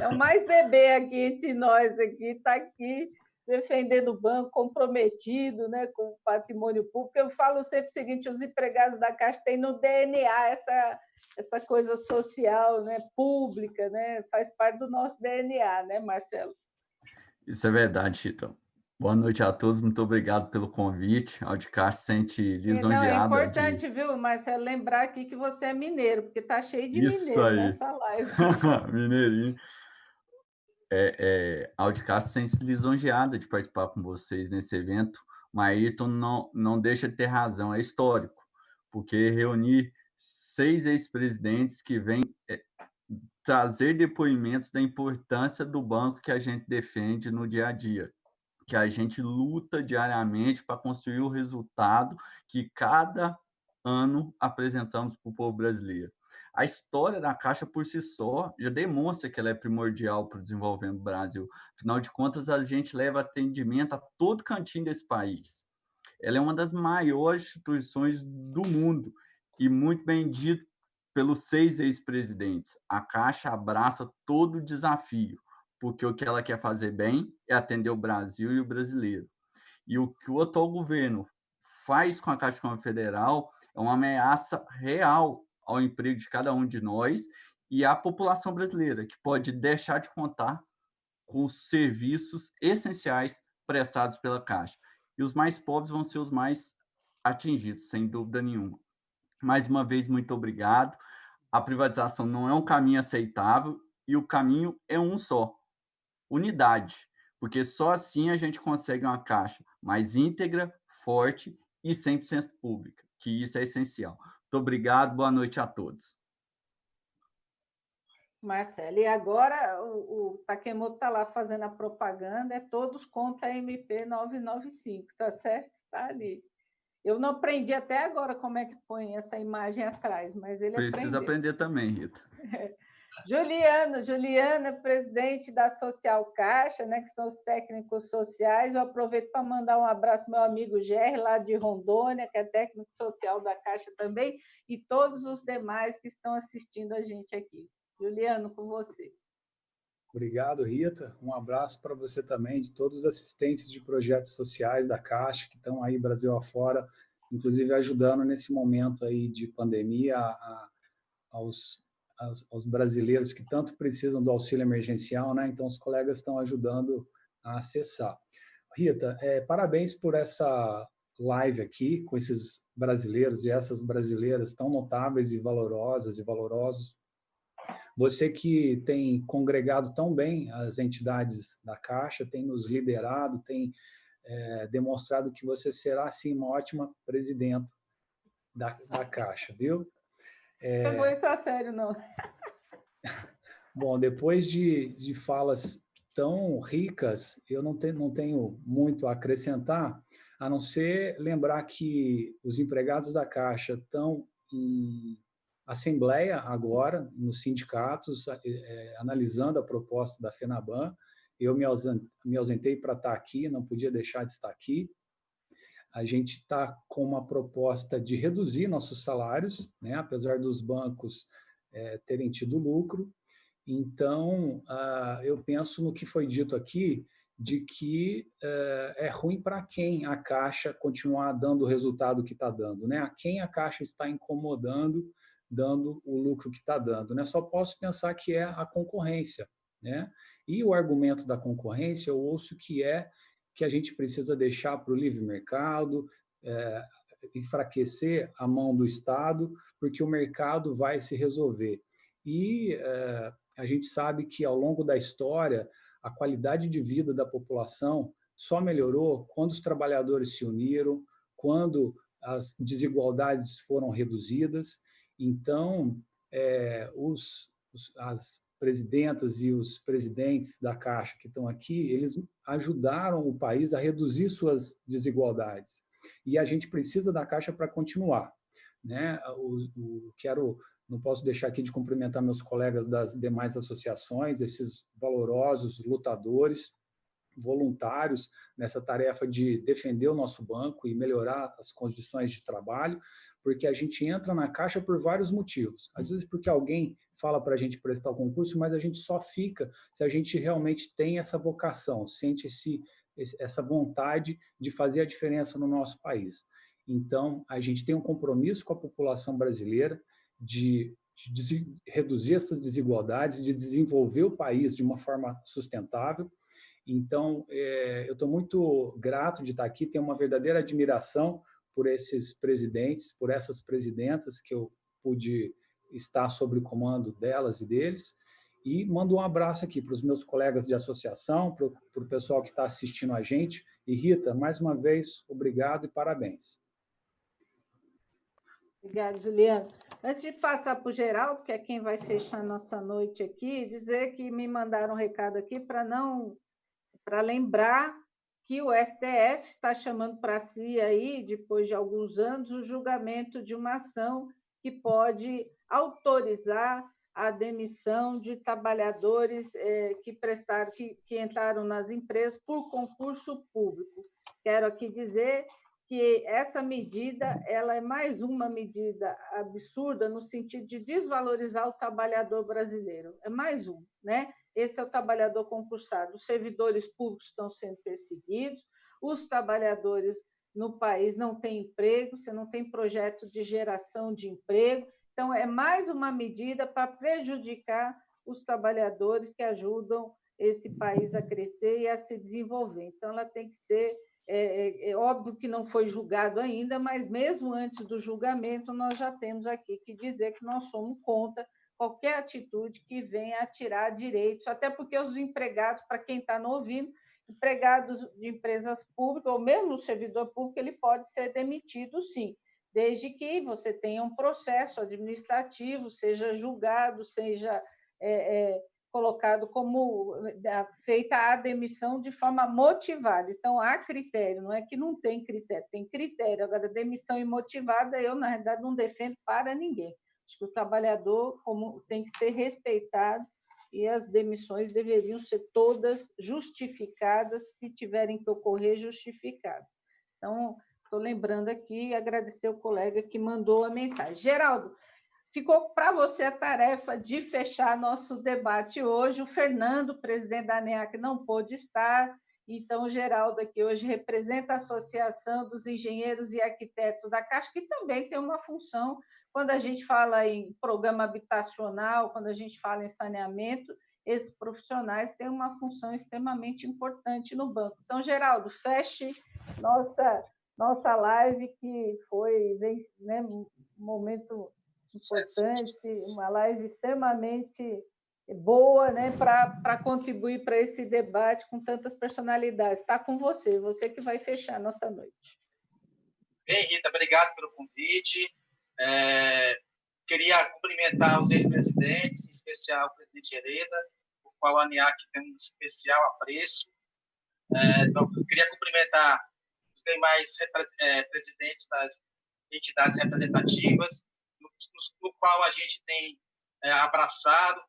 é o mais bebê aqui entre nós, está aqui, defendendo o banco, comprometido, né, com o patrimônio público. Eu falo sempre o seguinte, os empregados da Caixa têm no DNA essa coisa social, né, pública, né, faz parte do nosso DNA, né, Marcelo? Isso é verdade, Rita. Boa noite a todos, muito obrigado pelo convite. A Audi Caixa se sente lisonjeada. É importante, viu, Marcelo, lembrar aqui que você é mineiro, porque está cheio de mineiro nessa live. Mineirinho. A Audi Caixa se sente lisonjeada de participar com vocês nesse evento. O Ayrton não deixa de ter razão, é histórico, porque reunir 6 ex-presidentes que vêm trazer depoimentos da importância do banco que a gente defende no dia a dia, que a gente luta diariamente para construir o resultado que cada ano apresentamos para o povo brasileiro. A história da Caixa, por si só, já demonstra que ela é primordial para o desenvolvimento do Brasil. Afinal de contas, a gente leva atendimento a todo cantinho desse país. Ela é uma das maiores instituições do mundo e muito bem dito pelos 6 ex-presidentes. A Caixa abraça todo o desafio, porque o que ela quer fazer bem é atender o Brasil e o brasileiro. E o que o atual governo faz com a Caixa Econômica Federal é uma ameaça real ao emprego de cada um de nós e à população brasileira, que pode deixar de contar com os serviços essenciais prestados pela Caixa. E os mais pobres vão ser os mais atingidos, sem dúvida nenhuma. Mais uma vez, muito obrigado. A privatização não é um caminho aceitável e o caminho é um só: unidade. porque só assim a gente consegue uma Caixa mais íntegra, forte e 100% pública, que isso é essencial. Muito obrigado, boa noite a todos. Marcelo, e agora o Takemoto está lá fazendo a propaganda, é todos contra a MP 995, tá certo? Está ali. Eu não aprendi até agora como é que põe essa imagem atrás, mas ele Precisa aprender também, Rita. Juliana, presidente da Social Caixa, né, que são os técnicos sociais. Eu aproveito para mandar um abraço ao meu amigo Gerry, lá de Rondônia, que é técnico social da Caixa também, e todos os demais que estão assistindo a gente aqui. Juliano, com você. Obrigado, Rita. Um abraço para você também, de todos os assistentes de projetos sociais da Caixa, que estão aí Brasil afora, inclusive ajudando nesse momento aí de pandemia aos brasileiros que tanto precisam do auxílio emergencial, né? Então, os colegas estão ajudando a acessar. Rita, parabéns por essa live aqui, com esses brasileiros e essas brasileiras tão notáveis e valorosas e valorosos. Você que tem congregado tão bem as entidades da Caixa, tem nos liderado, tem demonstrado que você será, sim, uma ótima presidenta da Caixa, viu? Não vou isso a sério, não. Bom, depois de falas tão ricas, eu não tenho muito a acrescentar, a não ser lembrar que os empregados da Caixa estão em assembleia agora, nos sindicatos, analisando a proposta da FENABAN. Eu me ausentei para estar aqui, não podia deixar de estar aqui. A gente está com uma proposta de reduzir nossos salários, né, apesar dos bancos terem tido lucro. Então, eu penso no que foi dito aqui, de que é ruim para quem a Caixa continuar dando o resultado que está dando, né? A quem a Caixa está incomodando, dando o lucro que está dando, né? Só posso pensar que é a concorrência, né? E o argumento da concorrência, eu ouço que a gente precisa deixar para o livre mercado, enfraquecer a mão do Estado, porque o mercado vai se resolver. E a gente sabe que, ao longo da história, a qualidade de vida da população só melhorou quando os trabalhadores se uniram, quando as desigualdades foram reduzidas. Então, as presidentas e os presidentes da Caixa que estão aqui, eles ajudaram o país a reduzir suas desigualdades. E a gente precisa da Caixa para continuar, né? Não posso deixar aqui de cumprimentar meus colegas das demais associações, esses valorosos lutadores, voluntários nessa tarefa de defender o nosso banco e melhorar as condições de trabalho, porque a gente entra na Caixa por vários motivos. Às vezes porque alguém fala para a gente prestar o concurso, mas a gente só fica se a gente realmente tem essa vocação, sente essa vontade de fazer a diferença no nosso país. Então, a gente tem um compromisso com a população brasileira de reduzir essas desigualdades, de desenvolver o país de uma forma sustentável. Então, eu estou muito grato de estar aqui, tenho uma verdadeira admiração por esses presidentes, por essas presidentas que eu pude estar sob o comando delas e deles, e mando um abraço aqui para os meus colegas de associação, para o pessoal que está assistindo a gente. E, Rita, mais uma vez, obrigado e parabéns. Obrigada, Juliana. Antes de passar para o Geraldo, que é quem vai fechar a nossa noite aqui, dizer que me mandaram um recado aqui para lembrar que o STF está chamando para si aí, depois de alguns anos, o julgamento de uma ação que pode autorizar a demissão de trabalhadores que entraram nas empresas por concurso público. Quero aqui dizer que essa medida ela é mais uma medida absurda no sentido de desvalorizar o trabalhador brasileiro. É mais um, né? Esse é o trabalhador concursado. Os servidores públicos estão sendo perseguidos, os trabalhadores no país não têm emprego, você não tem projeto de geração de emprego. Então, é mais uma medida para prejudicar os trabalhadores que ajudam esse país a crescer e a se desenvolver. Então, ela tem que ser... É óbvio que não foi julgado ainda, mas mesmo antes do julgamento, nós já temos aqui que dizer que nós somos contra qualquer atitude que venha a tirar direitos, até porque os empregados, para quem está não ouvindo, empregados de empresas públicas, ou mesmo o servidor público, ele pode ser demitido, sim, desde que você tenha um processo administrativo, seja julgado, seja colocado como feita a demissão de forma motivada. Então, há critério, não é que não tem critério, tem critério. Agora, demissão imotivada, eu, na realidade, não defendo para ninguém. Acho que o trabalhador tem que ser respeitado e as demissões deveriam ser todas justificadas, se tiverem que ocorrer, justificadas. Então, estou lembrando aqui e agradecer o colega que mandou a mensagem. Geraldo, ficou para você a tarefa de fechar nosso debate hoje. O Fernando, presidente da ANEAC, não pôde estar, então o Geraldo aqui hoje representa a Associação dos Engenheiros e Arquitetos da Caixa, que também tem uma função quando a gente fala em programa habitacional, quando a gente fala em saneamento, esses profissionais têm uma função extremamente importante no banco. Então, Geraldo, feche nossa live, que foi, né, um momento importante, uma live extremamente boa, né, para contribuir para esse debate com tantas personalidades. Está com você que vai fechar a nossa noite. Bem, Rita, obrigado pelo convite. Queria cumprimentar os ex-presidentes, em especial o presidente Hereda, por qual a ANEAC tem um especial apreço. Então, queria cumprimentar os demais presidentes das entidades representativas, no qual a gente tem abraçado,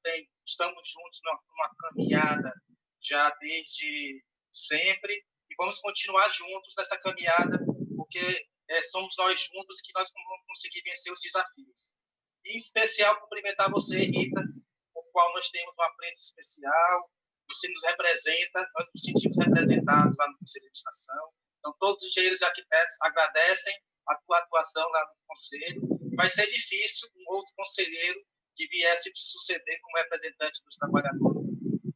estamos juntos numa caminhada já desde sempre, e vamos continuar juntos nessa caminhada, porque somos nós juntos que nós vamos conseguir vencer os desafios. E, em especial, cumprimentar você, Rita, por qual nós temos um apreço especial, você nos representa, nós nos sentimos representados lá no Conselho de Administração. Então, todos os engenheiros e arquitetos agradecem a tua atuação lá no Conselho. Vai ser difícil um outro conselheiro que viesse te suceder como representante dos trabalhadores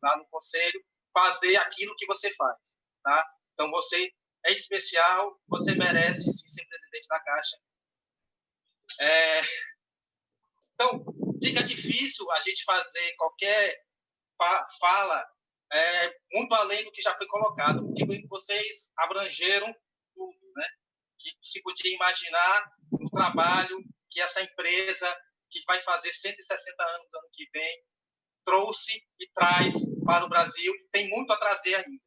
lá no Conselho fazer aquilo que você faz, tá? Então, você é especial, você merece sim ser presidente da Caixa. Então, fica difícil a gente fazer qualquer fala muito além do que já foi colocado, porque vocês abrangeram tudo, né? Que se podia imaginar no trabalho que essa empresa, que vai fazer 160 anos no ano que vem, trouxe e traz para o Brasil, tem muito a trazer ainda.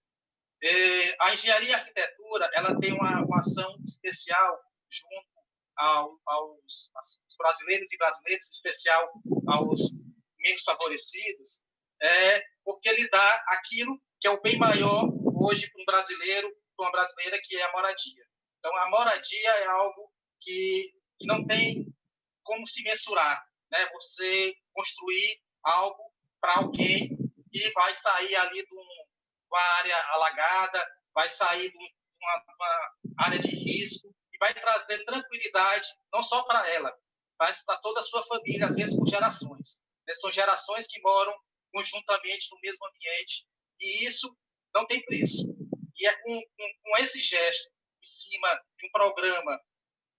A engenharia e a arquitetura, ela tem uma ação especial junto aos brasileiros e brasileiras, em especial aos menos favorecidos, porque ele dá aquilo que é o bem maior hoje para um brasileiro, para uma brasileira, que é a moradia. Então, a moradia é algo que não tem como se mensurar, né? Você construir algo para alguém que vai sair ali de uma área alagada, vai sair de uma área de risco e vai trazer tranquilidade, não só para ela, mas para toda a sua família, às vezes por gerações. São gerações que moram conjuntamente no mesmo ambiente, e isso não tem preço. E é com esse gesto, em cima de um programa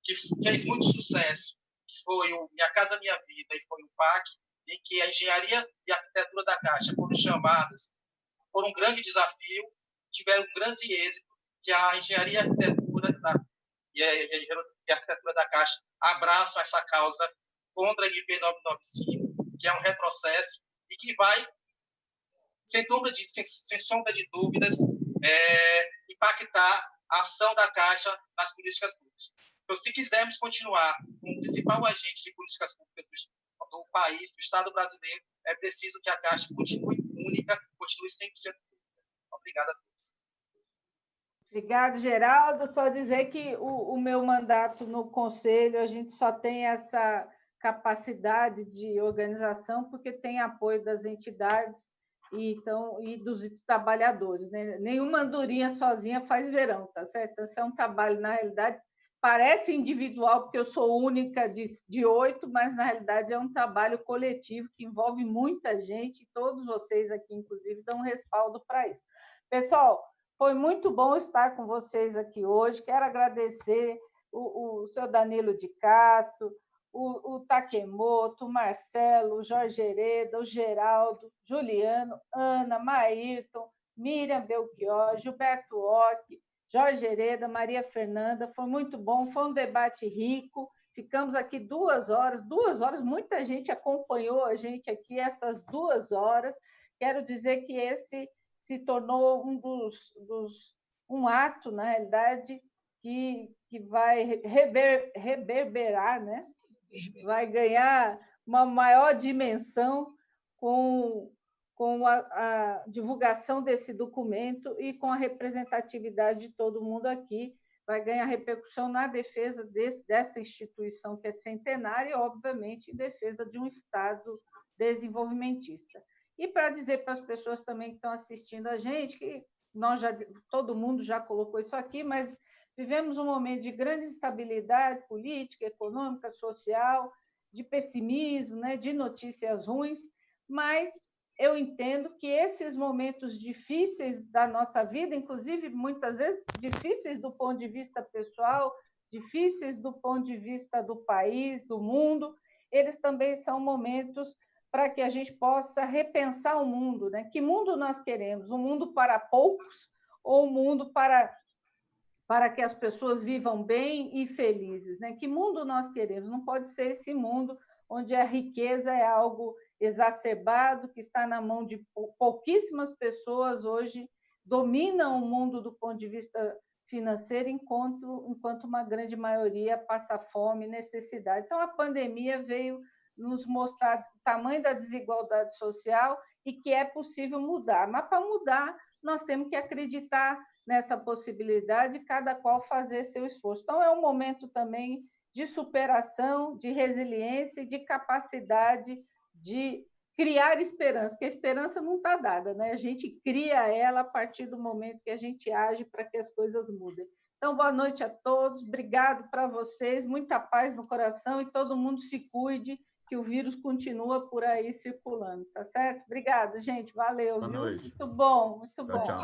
que fez muito sucesso, que foi o Minha Casa Minha Vida e foi o PAC, em que a engenharia e a arquitetura da Caixa foram chamadas por um grande desafio, tiveram um grande êxito, que a engenharia e a arquitetura da Caixa abraçam essa causa contra a MP 995, que é um retrocesso e que vai, sem sombra de dúvidas, impactar a ação da Caixa nas políticas públicas. Então, se quisermos continuar como principal agente de políticas públicas do país, do Estado brasileiro, é preciso que a Caixa continue única, continue 100% pública. Obrigado a todos. Obrigado, Geraldo. Só dizer que o meu mandato no Conselho, a gente só tem essa capacidade de organização porque tem apoio das entidades e dos trabalhadores, né? Nenhuma andorinha sozinha faz verão, tá certo? Esse é um trabalho, na realidade, parece individual, porque eu sou única de 8, mas, na realidade, é um trabalho coletivo que envolve muita gente, e todos vocês aqui, inclusive, dão um respaldo para isso. Pessoal, foi muito bom estar com vocês aqui hoje. Quero agradecer o seu Danilo de Castro, o Takemoto, o Marcelo, o Jorge Hereda, o Geraldo, Juliano, Ana, Maírton, Miriam Belchior, Gilberto Ock, Jorge Hereda, Maria Fernanda. Foi muito bom, foi um debate rico. Ficamos aqui 2 horas, muita gente acompanhou a gente aqui essas 2 horas. Quero dizer que esse se tornou um ato, na realidade, que vai reverberar, né? Vai ganhar uma maior dimensão com a divulgação desse documento e com a representatividade de todo mundo aqui. Vai ganhar repercussão na defesa dessa instituição que é centenária e, obviamente, em defesa de um Estado desenvolvimentista. E para dizer para as pessoas também que estão assistindo a gente, que todo mundo já colocou isso aqui, mas vivemos um momento de grande instabilidade política, econômica, social, de pessimismo, né, de notícias ruins, mas eu entendo que esses momentos difíceis da nossa vida, inclusive muitas vezes difíceis do ponto de vista pessoal, difíceis do ponto de vista do país, do mundo, eles também são momentos para que a gente possa repensar o mundo, né? Que mundo nós queremos? Um mundo para poucos ou um mundo para que as pessoas vivam bem e felizes, né? Que mundo nós queremos? Não pode ser esse mundo onde a riqueza é algo exacerbado, que está na mão de pouquíssimas pessoas hoje, dominam o mundo do ponto de vista financeiro, enquanto uma grande maioria passa fome e necessidade. Então, a pandemia veio nos mostrar o tamanho da desigualdade social e que é possível mudar. Mas, para mudar, nós temos que acreditar nessa possibilidade, cada qual fazer seu esforço. Então, é um momento também de superação, de resiliência e de capacidade de criar esperança, que a esperança não está dada, né? A gente cria ela a partir do momento que a gente age para que as coisas mudem. Então, boa noite a todos, obrigado para vocês, muita paz no coração e todo mundo se cuide, que o vírus continua por aí circulando, tá certo? Obrigado, gente, valeu. Boa noite. Muito bom, muito bom. Tchau.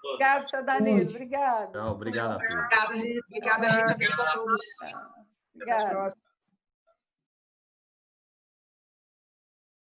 Obrigado, seu Danilo, obrigado. Tchau, obrigado a todos. Obrigada, Rita. Obrigada, Rita. Obrigada.